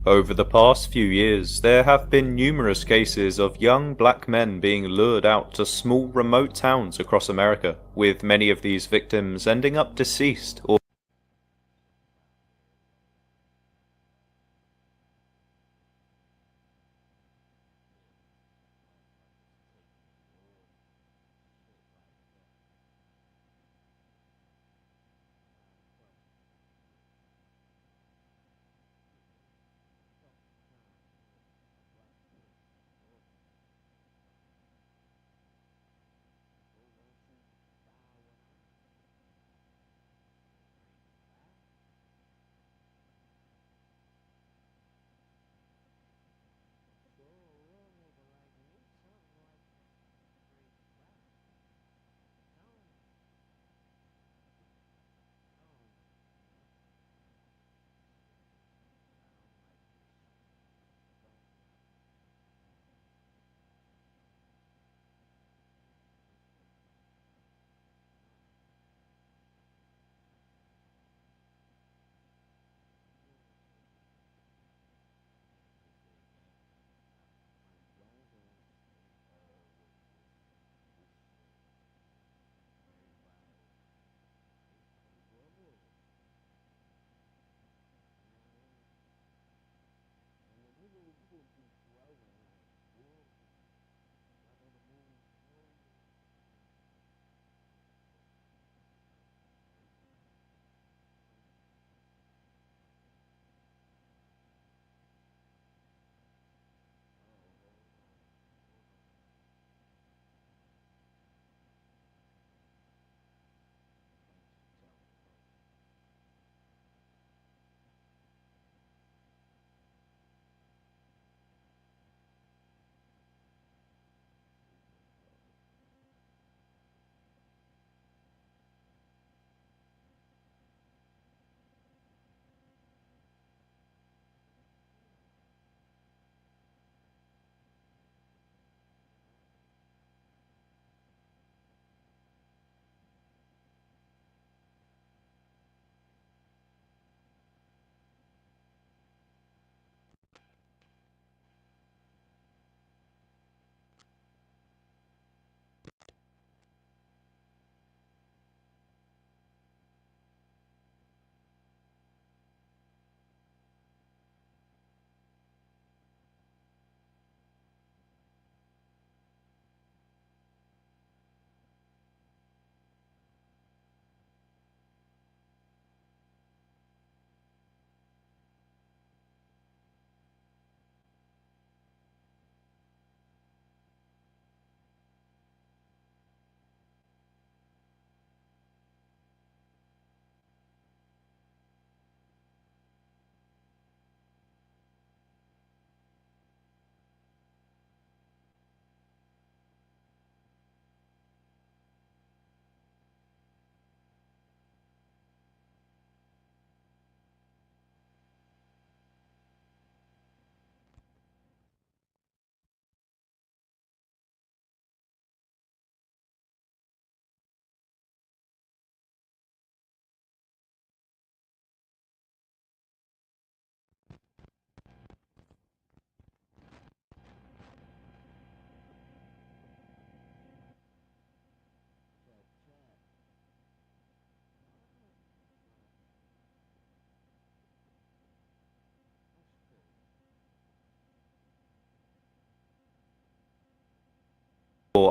Over the past few years, there have been numerous cases of young black men being lured out to small remote towns across America, with many of these victims ending up deceased or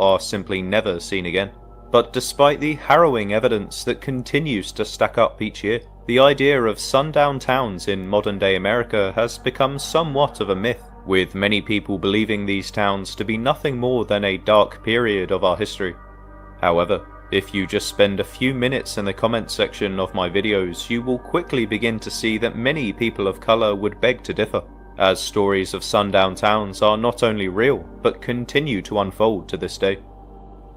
are simply never seen again. But despite the harrowing evidence that continues to stack up each year, the idea of sundown towns in modern-day America has become somewhat of a myth, with many people believing these towns to be nothing more than a dark period of our history. However, if you just spend a few minutes in the comment section of my videos, you will quickly begin to see that many people of colour would beg to differ, as stories of sundown towns are not only real, but continue to unfold to this day.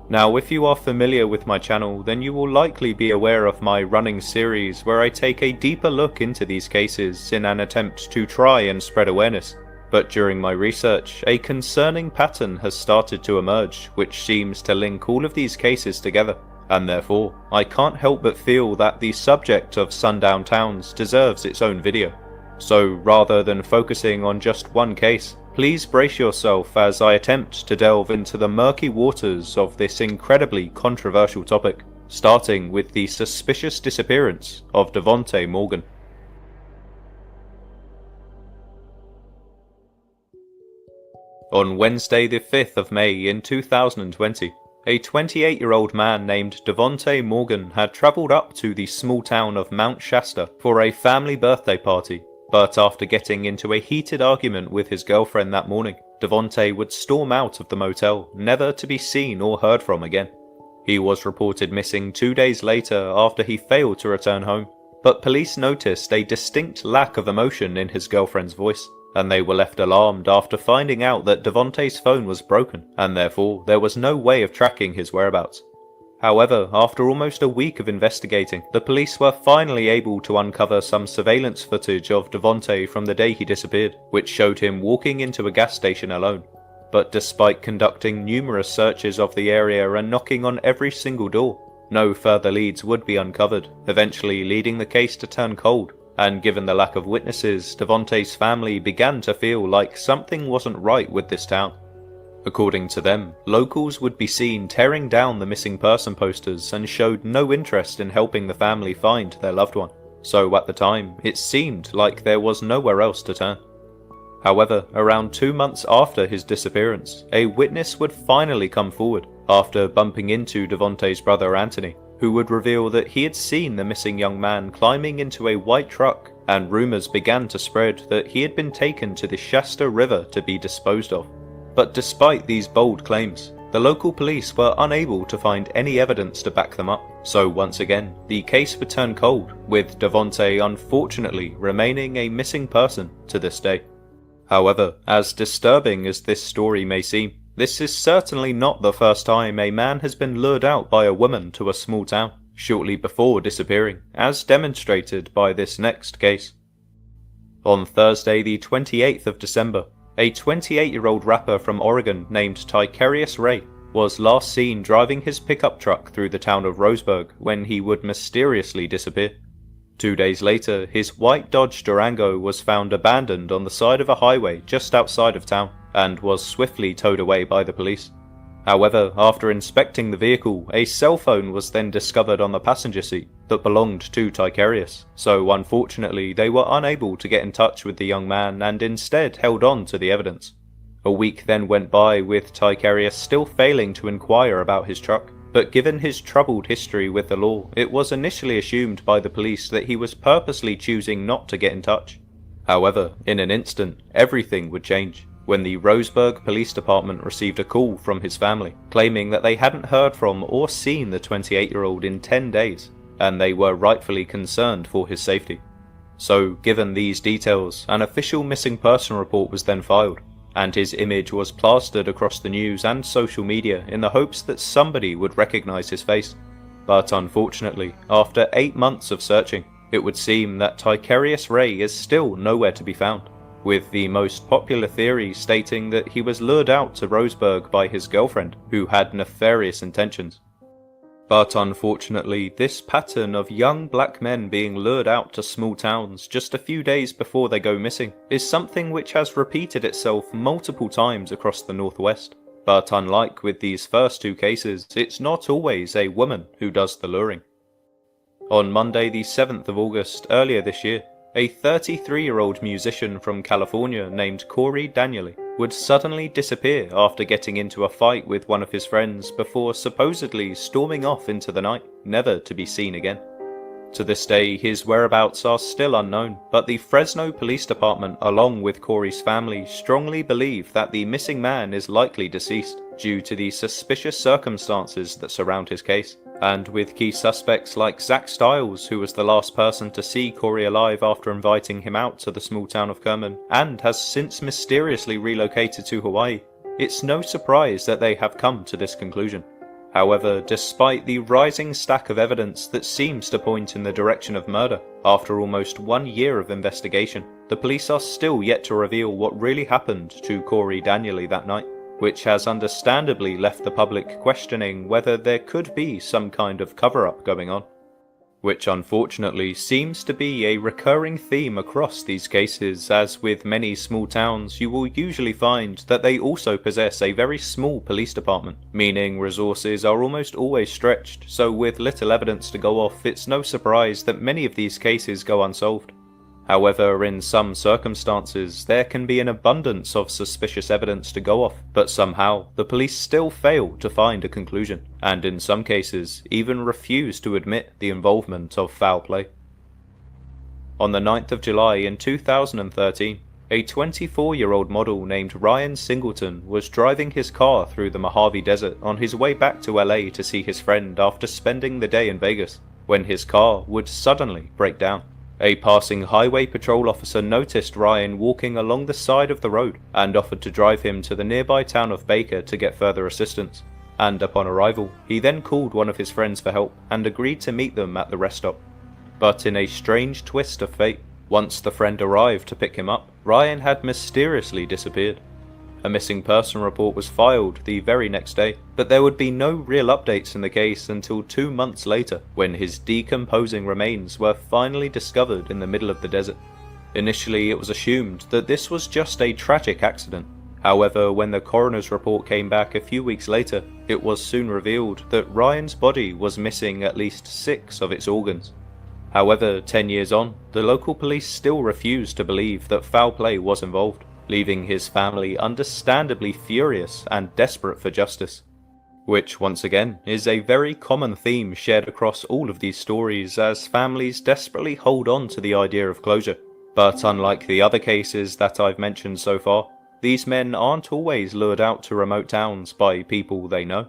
Now, if you are familiar with my channel, then you will likely be aware of my running series where I take a deeper look into these cases in an attempt to try and spread awareness. But during my research, a concerning pattern has started to emerge which seems to link all of these cases together, and therefore, I can't help but feel that the subject of sundown towns deserves its own video. So rather than focusing on just one case, please brace yourself as I attempt to delve into the murky waters of this incredibly controversial topic, starting with the suspicious disappearance of Devontae Morgan. On Wednesday the 5th of May in 2020, a 28-year-old man named Devontae Morgan had travelled up to the small town of Mount Shasta for a family birthday party, but after getting into a heated argument with his girlfriend that morning, Devontae would storm out of the motel, never to be seen or heard from again. He was reported missing 2 days later after he failed to return home, but police noticed a distinct lack of emotion in his girlfriend's voice, and they were left alarmed after finding out that Devontae's phone was broken, and therefore there was no way of tracking his whereabouts. However, after almost a week of investigating, the police were finally able to uncover some surveillance footage of Devontae from the day he disappeared, which showed him walking into a gas station alone. But despite conducting numerous searches of the area and knocking on every single door, no further leads would be uncovered, eventually leading the case to turn cold. And given the lack of witnesses, Devontae's family began to feel like something wasn't right with this town. According to them, locals would be seen tearing down the missing person posters and showed no interest in helping the family find their loved one. So at the time, it seemed like there was nowhere else to turn. However, around 2 months after his disappearance, a witness would finally come forward after bumping into Devontae's brother Anthony, who would reveal that he had seen the missing young man climbing into a white truck, and rumours began to spread that he had been taken to the Shasta River to be disposed of. But despite these bold claims, the local police were unable to find any evidence to back them up, so once again, the case would turn cold, with Devontae unfortunately remaining a missing person to this day. However, as disturbing as this story may seem, this is certainly not the first time a man has been lured out by a woman to a small town, shortly before disappearing, as demonstrated by this next case. On Thursday the 28th of December, a 28-year-old rapper from Oregon named Tycarius Ray was last seen driving his pickup truck through the town of Roseburg when he would mysteriously disappear. 2 days later, his white Dodge Durango was found abandoned on the side of a highway just outside of town, and was swiftly towed away by the police. However, after inspecting the vehicle, a cell phone was then discovered on the passenger seat that belonged to Tycarius, so unfortunately they were unable to get in touch with the young man and instead held on to the evidence. A week then went by with Tycarius still failing to inquire about his truck, but given his troubled history with the law, it was initially assumed by the police that he was purposely choosing not to get in touch. However, in an instant, everything would change when the Roseburg Police Department received a call from his family, claiming that they hadn't heard from or seen the 28-year-old in 10 days, and they were rightfully concerned for his safety. So, given these details, an official missing person report was then filed, and his image was plastered across the news and social media in the hopes that somebody would recognize his face. But unfortunately, after 8 months of searching, it would seem that Tycarius Ray is still nowhere to be found, with the most popular theory stating that he was lured out to Roseburg by his girlfriend, who had nefarious intentions. But unfortunately, this pattern of young black men being lured out to small towns just a few days before they go missing is something which has repeated itself multiple times across the Northwest. But unlike with these first two cases, it's not always a woman who does the luring. On Monday the 7th of August earlier this year, a 33-year-old musician from California named Corey Danieli would suddenly disappear after getting into a fight with one of his friends before supposedly storming off into the night, never to be seen again. To this day, his whereabouts are still unknown, but the Fresno Police Department, along with Corey's family, strongly believe that the missing man is likely deceased due to the suspicious circumstances that surround his case, and with key suspects like Zach Stiles, who was the last person to see Corey alive after inviting him out to the small town of Kerman, and has since mysteriously relocated to Hawaii. It's no surprise that they have come to this conclusion. However, despite the rising stack of evidence that seems to point in the direction of murder, after almost 1 year of investigation, the police are still yet to reveal what really happened to Corey Danieli that night, which has understandably left the public questioning whether there could be some kind of cover-up going on. which unfortunately seems to be a recurring theme across these cases, as with many small towns you will usually find that they also possess a very small police department, meaning resources are almost always stretched, so with little evidence to go off, it's no surprise that many of these cases go unsolved. However, in some circumstances, there can be an abundance of suspicious evidence to go off, but somehow the police still fail to find a conclusion, and in some cases even refuse to admit the involvement of foul play. On the 9th of July in 2013, a 24-year-old model named Ryan Singleton was driving his car through the Mojave Desert on his way back to LA to see his friend after spending the day in Vegas, when his car would suddenly break down. A passing highway patrol officer noticed Ryan walking along the side of the road and offered to drive him to the nearby town of Baker to get further assistance, and upon arrival, he then called one of his friends for help and agreed to meet them at the rest stop. But in a strange twist of fate, once the friend arrived to pick him up, Ryan had mysteriously disappeared. A missing person report was filed the very next day, but there would be no real updates in the case until 2 months later, when his decomposing remains were finally discovered in the middle of the desert. Initially, it was assumed that this was just a tragic accident. However, when the coroner's report came back a few weeks later, it was soon revealed that Ryan's body was missing at least 6 of its organs. However, 10 years on, the local police still refused to believe that foul play was involved, leaving his family understandably furious and desperate for justice. Which, once again, is a very common theme shared across all of these stories, as families desperately hold on to the idea of closure. But unlike the other cases that I've mentioned so far, these men aren't always lured out to remote towns by people they know.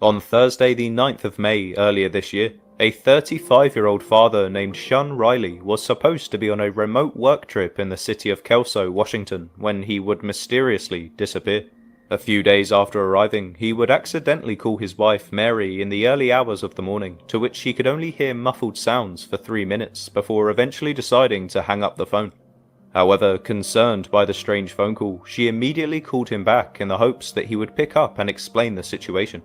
On Thursday the 9th of May earlier this year, a 35-year-old father named Sean Riley was supposed to be on a remote work trip in the city of Kelso, Washington, when he would mysteriously disappear. A few days after arriving, he would accidentally call his wife Mary in the early hours of the morning, to which he could only hear muffled sounds for 3 minutes before eventually deciding to hang up the phone. However, concerned by the strange phone call, she immediately called him back in the hopes that he would pick up and explain the situation.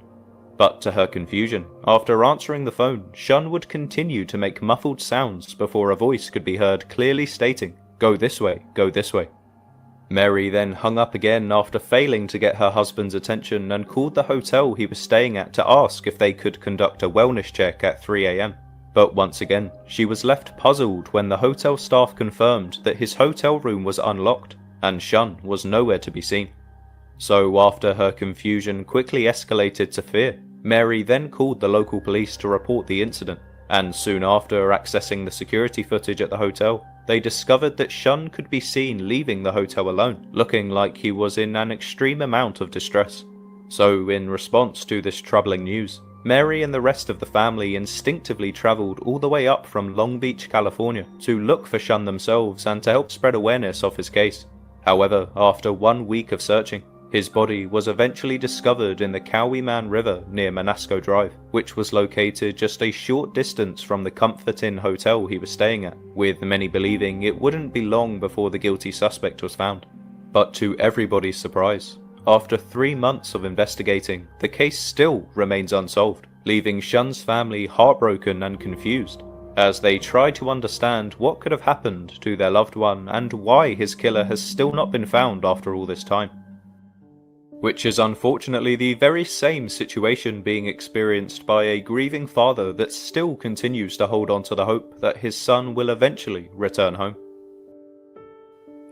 But to her confusion, after answering the phone, Sean would continue to make muffled sounds before a voice could be heard clearly stating, "Go this way, go this way." Mary then hung up again after failing to get her husband's attention and called the hotel he was staying at to ask if they could conduct a wellness check at 3 AM. But once again, she was left puzzled when the hotel staff confirmed that his hotel room was unlocked and Sean was nowhere to be seen. So after her confusion quickly escalated to fear, Mary then called the local police to report the incident, and soon after accessing the security footage at the hotel, they discovered that Sean could be seen leaving the hotel alone, looking like he was in an extreme amount of distress. So in response to this troubling news, Mary and the rest of the family instinctively travelled all the way up from Long Beach, California, to look for Sean themselves and to help spread awareness of his case. However, after 1 week of searching, his body was eventually discovered in the Cowieman River near Manasco Drive, which was located just a short distance from the Comfort Inn hotel he was staying at, with many believing it wouldn't be long before the guilty suspect was found. But to everybody's surprise, after 3 months of investigating, the case still remains unsolved, leaving Sean's family heartbroken and confused, as they try to understand what could have happened to their loved one and why his killer has still not been found after all this time. Which is unfortunately the very same situation being experienced by a grieving father that still continues to hold on to the hope that his son will eventually return home.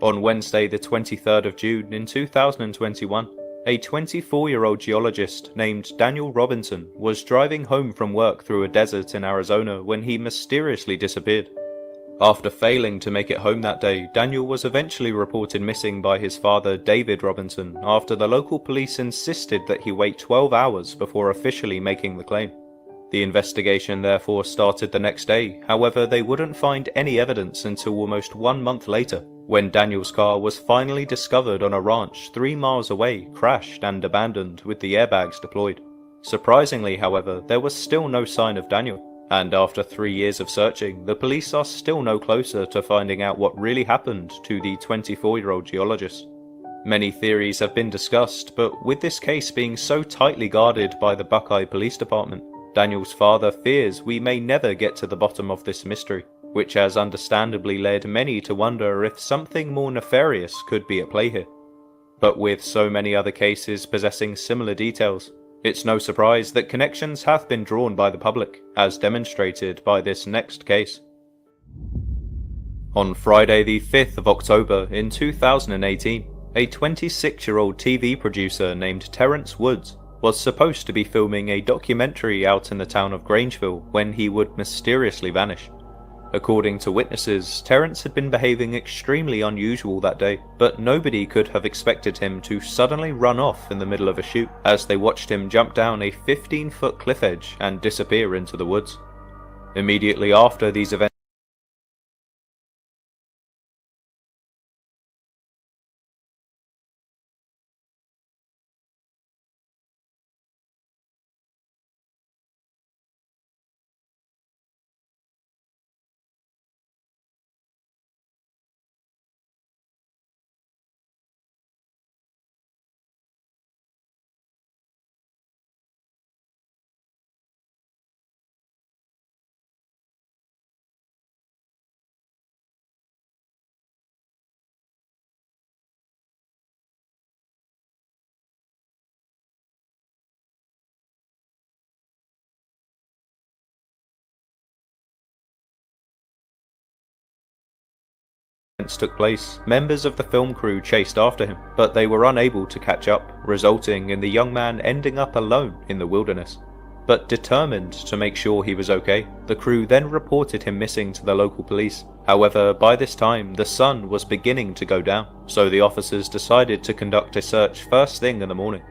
On Wednesday the 23rd of June in 2021, a 24-year-old geologist named Daniel Robinson was driving home from work through a desert in Arizona when he mysteriously disappeared. After failing to make it home that day, Daniel was eventually reported missing by his father David Robinson after the local police insisted that he wait 12 hours before officially making the claim. The investigation therefore started the next day, however they wouldn't find any evidence until almost 1 month later, when Daniel's car was finally discovered on a ranch 3 miles away, crashed and abandoned with the airbags deployed. Surprisingly, however, there was still no sign of Daniel. And after 3 years of searching, the police are still no closer to finding out what really happened to the 24-year-old geologist. Many theories have been discussed, but with this case being so tightly guarded by the Buckeye Police Department, Daniel's father fears we may never get to the bottom of this mystery, which has understandably led many to wonder if something more nefarious could be at play here. But with so many other cases possessing similar details, it's no surprise that connections have been drawn by the public, as demonstrated by this next case. On Friday the 5th of October in 2018, a 26-year-old TV producer named Terrence Woods was supposed to be filming a documentary out in the town of Grangeville when he would mysteriously vanish. According to witnesses, Terrence had been behaving extremely unusual that day, but nobody could have expected him to suddenly run off in the middle of a shoot as they watched him jump down a 15-foot cliff edge and disappear into the woods. Immediately after these events, took place, members of the film crew chased after him, but they were unable to catch up, resulting in the young man ending up alone in the wilderness. But determined to make sure he was okay, the crew then reported him missing to the local police. However, by this time, the sun was beginning to go down, so the officers decided to conduct a search first thing in the morning.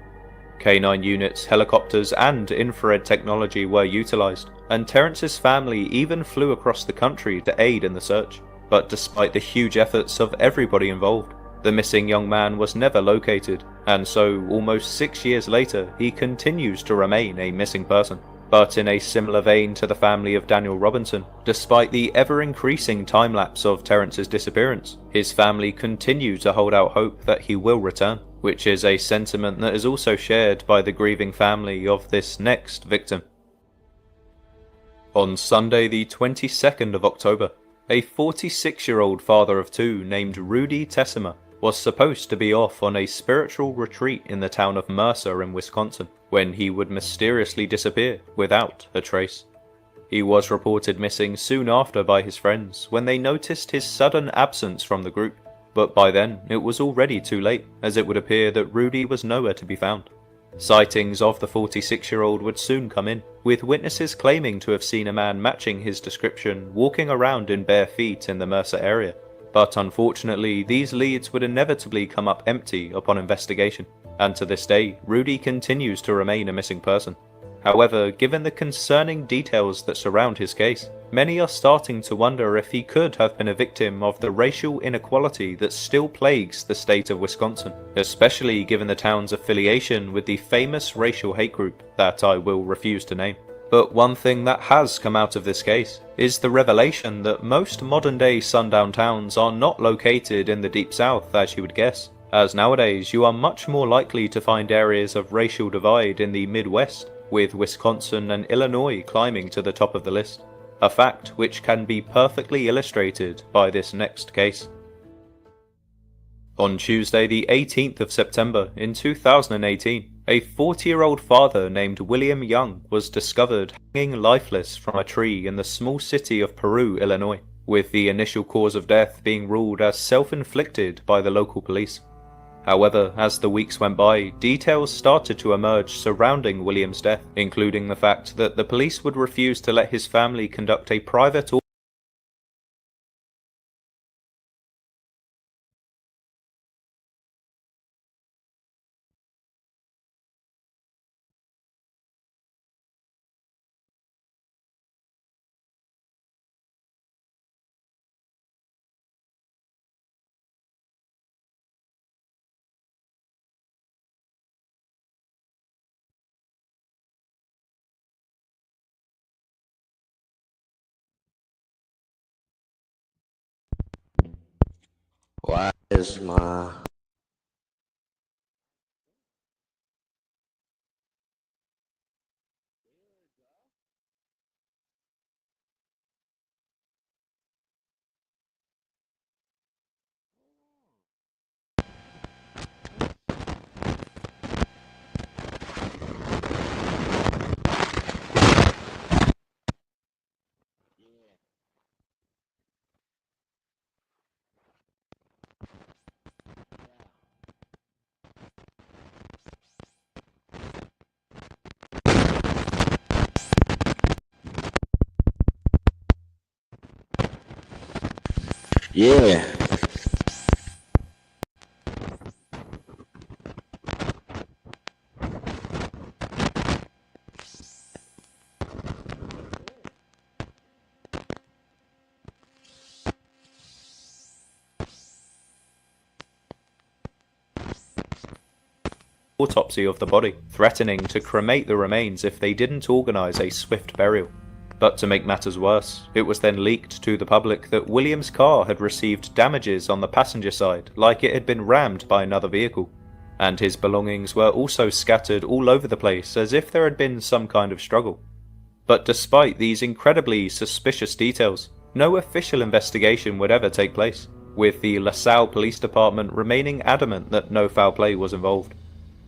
K9 units, helicopters, and infrared technology were utilized, and Terrence's family even flew across the country to aid in the search. But despite the huge efforts of everybody involved, the missing young man was never located, and so almost 6 years later he continues to remain a missing person. But in a similar vein to the family of Daniel Robinson, despite the ever-increasing time-lapse of Terrence's disappearance, his family continue to hold out hope that he will return, which is a sentiment that is also shared by the grieving family of this next victim. On Sunday the 22nd of October, a 46-year-old father of two named Rudy Tessimer was supposed to be off on a spiritual retreat in the town of Mercer in Wisconsin when he would mysteriously disappear without a trace. He was reported missing soon after by his friends when they noticed his sudden absence from the group, but by then it was already too late, as it would appear that Rudy was nowhere to be found. Sightings of the 46-year-old would soon come in, with witnesses claiming to have seen a man matching his description walking around in bare feet in the Mercer area. But unfortunately, these leads would inevitably come up empty upon investigation, and to this day, Rudy continues to remain a missing person. However, given the concerning details that surround his case, many are starting to wonder if he could have been a victim of the racial inequality that still plagues the state of Wisconsin, especially given the town's affiliation with the famous racial hate group that I will refuse to name. But one thing that has come out of this case is the revelation that most modern-day sundown towns are not located in the Deep South as you would guess, as nowadays you are much more likely to find areas of racial divide in the Midwest, with Wisconsin and Illinois climbing to the top of the list, a fact which can be perfectly illustrated by this next case. On Tuesday the 18th of September in 2018, a 40-year-old father named William Young was discovered hanging lifeless from a tree in the small city of Peru, Illinois, with the initial cause of death being ruled as self-inflicted by the local police. However, as the weeks went by, details started to emerge surrounding William's death, including the fact that the police would refuse to let his family conduct a private Why is my Yeah. Autopsy of the body, threatening to cremate the remains if they didn't organise a swift burial. But to make matters worse, it was then leaked to the public that William's car had received damages on the passenger side, like it had been rammed by another vehicle, and his belongings were also scattered all over the place as if there had been some kind of struggle. But despite these incredibly suspicious details, no official investigation would ever take place, with the LaSalle Police Department remaining adamant that no foul play was involved.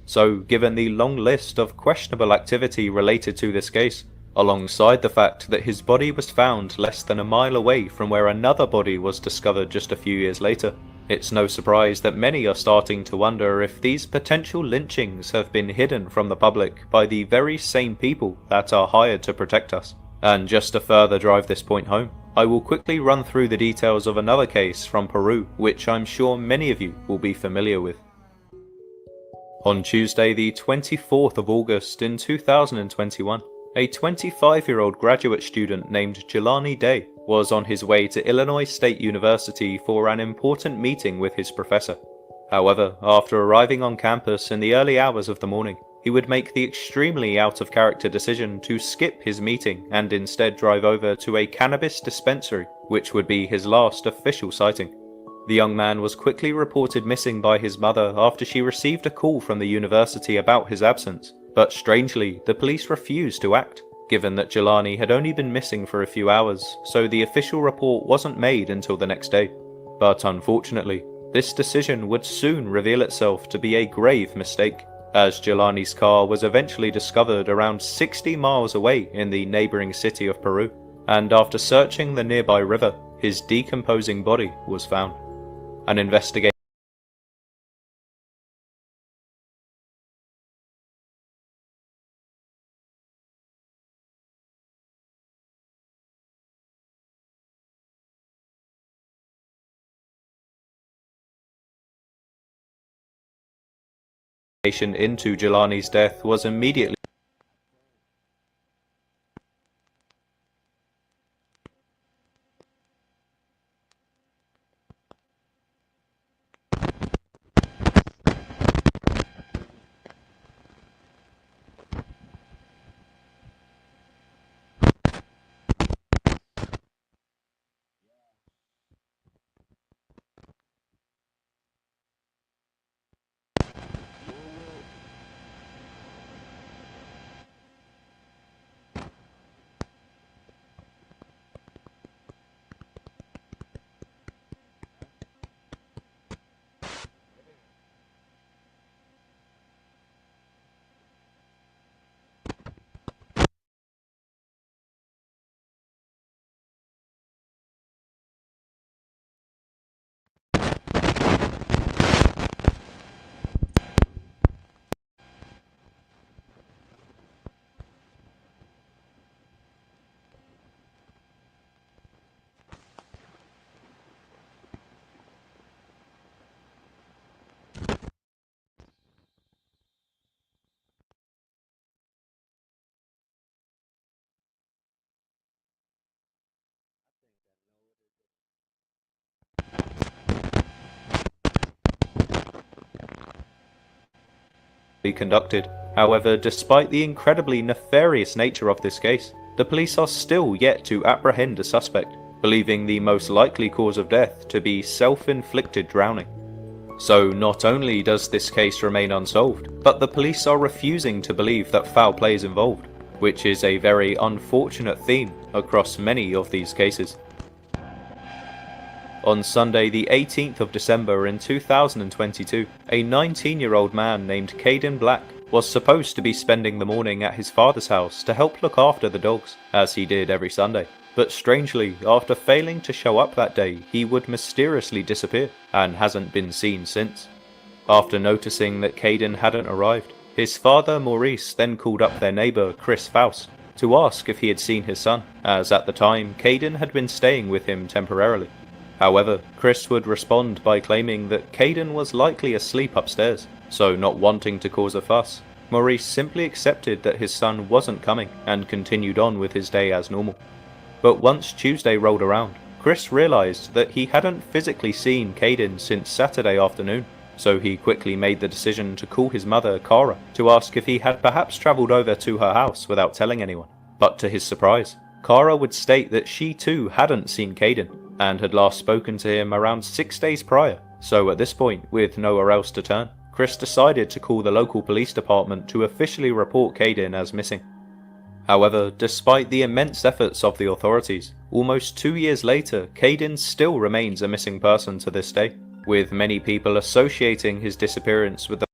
So, given the long list of questionable activity related to this case, alongside the fact that his body was found less than a mile away from where another body was discovered just a few years later, it's no surprise that many are starting to wonder if these potential lynchings have been hidden from the public by the very same people that are hired to protect us. And just to further drive this point home, I will quickly run through the details of another case from Peru, which I'm sure many of you will be familiar with. On Tuesday the 24th of August in 2021, a 25-year-old graduate student named Jelani Day was on his way to Illinois State University for an important meeting with his professor. However, after arriving on campus in the early hours of the morning, he would make the extremely out-of-character decision to skip his meeting and instead drive over to a cannabis dispensary, which would be his last official sighting. The young man was quickly reported missing by his mother after she received a call from the university about his absence, but strangely, the police refused to act, given that Jelani had only been missing for a few hours, so the official report wasn't made until the next day. But unfortunately, this decision would soon reveal itself to be a grave mistake, as Jelani's car was eventually discovered around 60 miles away in the neighbouring city of Peru, and after searching the nearby river, his decomposing body was found. An investigation into Jelani's death was immediately conducted. However, despite the incredibly nefarious nature of this case, the police are still yet to apprehend a suspect, believing the most likely cause of death to be self-inflicted drowning. So not only does this case remain unsolved, but the police are refusing to believe that foul play is involved, which is a very unfortunate theme across many of these cases. On Sunday the 18th of December in 2022, a 19-year-old man named Caden Black was supposed to be spending the morning at his father's house to help look after the dogs, as he did every Sunday. But strangely, after failing to show up that day, he would mysteriously disappear, and hasn't been seen since. After noticing that Caden hadn't arrived, his father Maurice then called up their neighbour Chris Faust to ask if he had seen his son, as at the time Caden had been staying with him temporarily. However, Chris would respond by claiming that Caden was likely asleep upstairs, so not wanting to cause a fuss, Maurice simply accepted that his son wasn't coming and continued on with his day as normal. But once Tuesday rolled around, Chris realised that he hadn't physically seen Caden since Saturday afternoon, so he quickly made the decision to call his mother, Cara, to ask if he had perhaps travelled over to her house without telling anyone. But to his surprise, Cara would state that she too hadn't seen Caden, and had last spoken to him around 6 days prior, so at this point, with nowhere else to turn, Chris decided to call the local police department to officially report Caden as missing. However, despite the immense efforts of the authorities, almost 2 years later, Caden still remains a missing person to this day, with many people associating his disappearance with the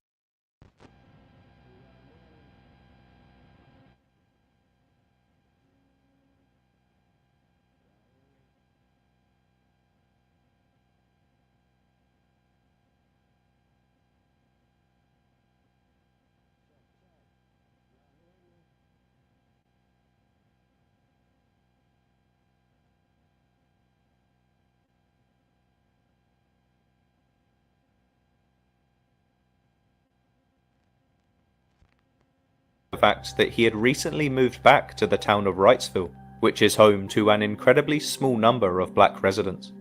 fact that he had recently moved back to the town of Wrightsville, which is home to an incredibly small number of black residents.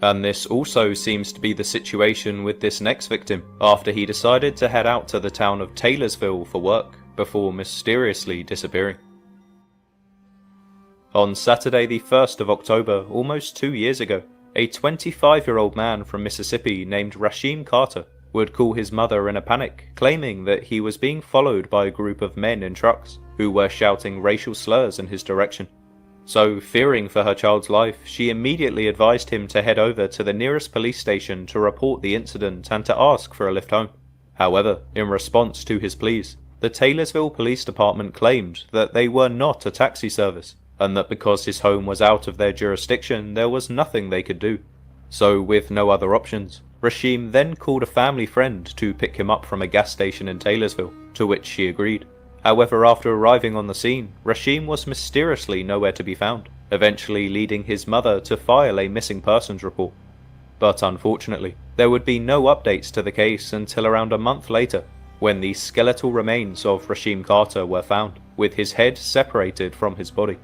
And this also seems to be the situation with this next victim, after he decided to head out to the town of Taylorsville for work, before mysteriously disappearing. On Saturday the 1st of October, almost 2 years ago, a 25-year-old man from Mississippi named Rasheem Carter would call his mother in a panic, claiming that he was being followed by a group of men in trucks who were shouting racial slurs in his direction. So, fearing for her child's life, she immediately advised him to head over to the nearest police station to report the incident and to ask for a lift home. However, in response to his pleas, the Taylorsville Police Department claimed that they were not a taxi service, and that because his home was out of their jurisdiction, there was nothing they could do. So, with no other options, Rasheem then called a family friend to pick him up from a gas station in Taylorsville, to which she agreed. However, after arriving on the scene, Rasheem was mysteriously nowhere to be found, eventually leading his mother to file a missing persons report. But unfortunately, there would be no updates to the case until around a month later, when the skeletal remains of Rasheem Carter were found, with his head separated from his body.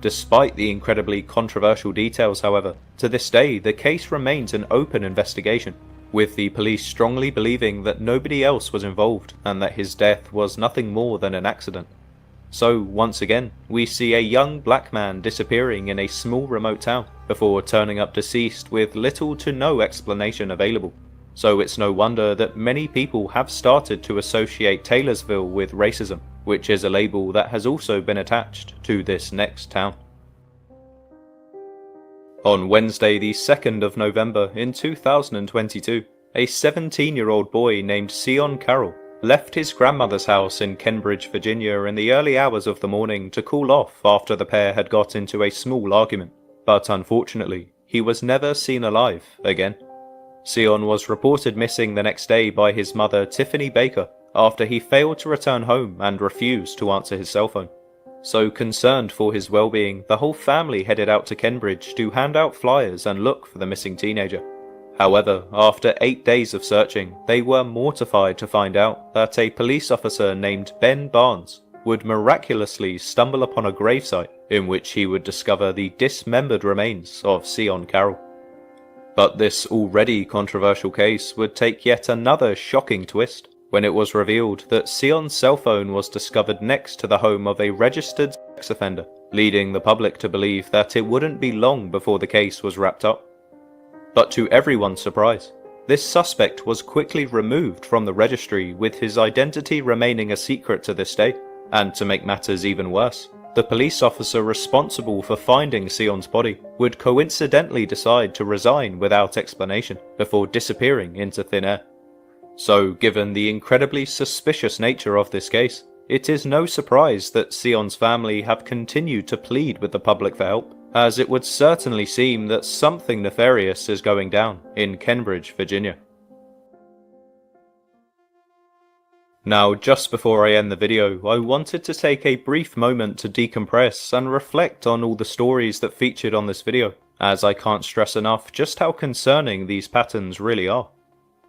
Despite the incredibly controversial details, however, to this day the case remains an open investigation, with the police strongly believing that nobody else was involved and that his death was nothing more than an accident. So once again, we see a young black man disappearing in a small remote town before turning up deceased with little to no explanation available. So it's no wonder that many people have started to associate Taylorsville with racism, which is a label that has also been attached to this next town. On Wednesday the 2nd of November in 2022, a 17-year-old boy named Sion Carroll left his grandmother's house in Kenbridge, Virginia in the early hours of the morning to cool off after the pair had got into a small argument, but unfortunately, he was never seen alive again. Sion was reported missing the next day by his mother Tiffany Baker after he failed to return home and refused to answer his cell phone. So concerned for his well-being, the whole family headed out to Kenbridge to hand out flyers and look for the missing teenager. However, after 8 days of searching, they were mortified to find out that a police officer named Ben Barnes would miraculously stumble upon a gravesite in which he would discover the dismembered remains of Sion Carroll. But this already controversial case would take yet another shocking twist when it was revealed that Sion's cell phone was discovered next to the home of a registered sex offender, leading the public to believe that it wouldn't be long before the case was wrapped up. But to everyone's surprise, this suspect was quickly removed from the registry, with his identity remaining a secret to this day. And to make matters even worse, the police officer responsible for finding Sion's body would coincidentally decide to resign without explanation before disappearing into thin air. So, given the incredibly suspicious nature of this case, it is no surprise that Sion's family have continued to plead with the public for help, as it would certainly seem that something nefarious is going down in Kenbridge, Virginia. Now, just before I end the video, I wanted to take a brief moment to decompress and reflect on all the stories that featured on this video, as I can't stress enough just how concerning these patterns really are.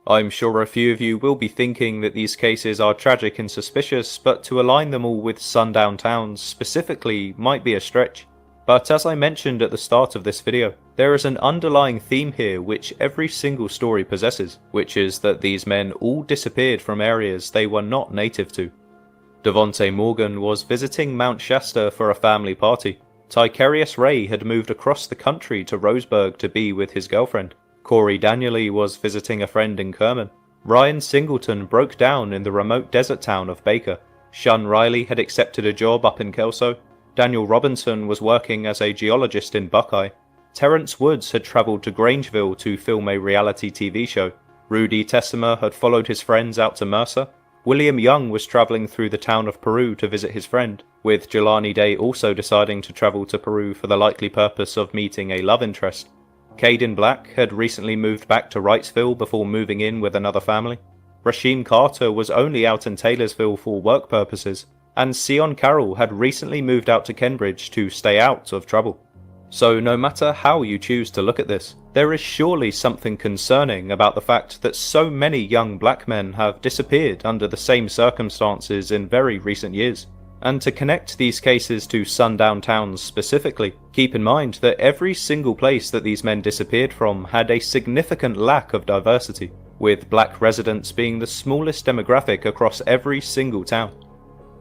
I'm sure a few of you will be thinking that these cases are tragic and suspicious, but to align them all with sundown towns specifically might be a stretch. But as I mentioned at the start of this video, there is an underlying theme here which every single story possesses, which is that these men all disappeared from areas they were not native to. Devontae Morgan was visiting Mount Shasta for a family party. Tycherius Ray had moved across the country to Roseburg to be with his girlfriend. Corey Daniely was visiting a friend in Kerman. Ryan Singleton broke down in the remote desert town of Baker. Shun Riley had accepted a job up in Kelso. Daniel Robinson was working as a geologist in Buckeye. Terrence Woods had travelled to Grangeville to film a reality TV show. Rudy Tessimer had followed his friends out to Mercer. William Young was travelling through the town of Peru to visit his friend, with Jelani Day also deciding to travel to Peru for the likely purpose of meeting a love interest. Caden Black had recently moved back to Wrightsville before moving in with another family. Rasheem Carter was only out in Taylorsville for work purposes, and Sion Carroll had recently moved out to Kenbridge to stay out of trouble. So no matter how you choose to look at this, there is surely something concerning about the fact that so many young black men have disappeared under the same circumstances in very recent years. And to connect these cases to sundown towns specifically, keep in mind that every single place that these men disappeared from had a significant lack of diversity, with black residents being the smallest demographic across every single town.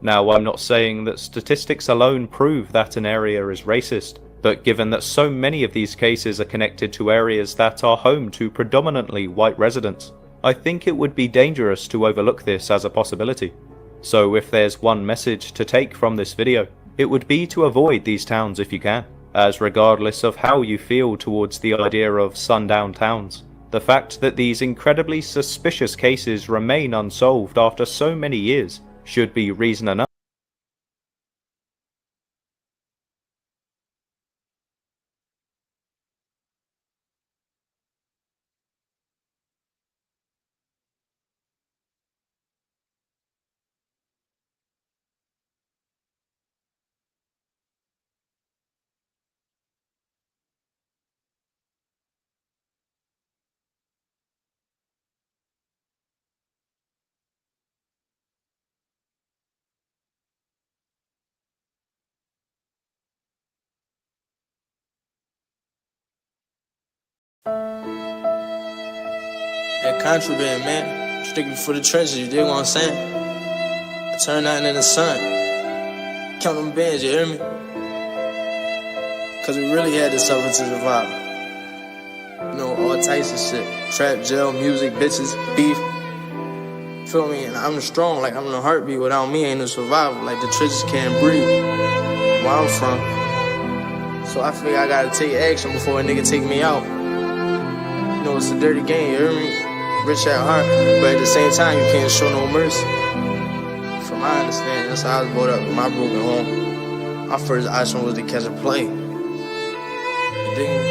Now, I'm not saying that statistics alone prove that an area is racist, but given that so many of these cases are connected to areas that are home to predominantly white residents, I think it would be dangerous to overlook this as a possibility. So if there's one message to take from this video, it would be to avoid these towns if you can, as regardless of how you feel towards the idea of sundown towns, the fact that these incredibly suspicious cases remain unsolved after so many years should be reason enough. That contraband, man. Strictly for the trenches, you dig what I'm saying? I turn out in the sun. Count them bands, you hear me? Cause we really had to suffer to survive. You know, all types of shit. Trap, jail, music, bitches, beef. Feel me? And I'm strong, like I'm the heartbeat. Without me, ain't no survival. Like the trenches can't breathe. Where I'm from. So I figure I gotta take action before a nigga take me out. You know, it's a dirty game, you hear me? Rich at heart, but at the same time, you can't show no mercy. From my understanding, that's how I was brought up in my broken home. My first option was to catch a plane. You dig me?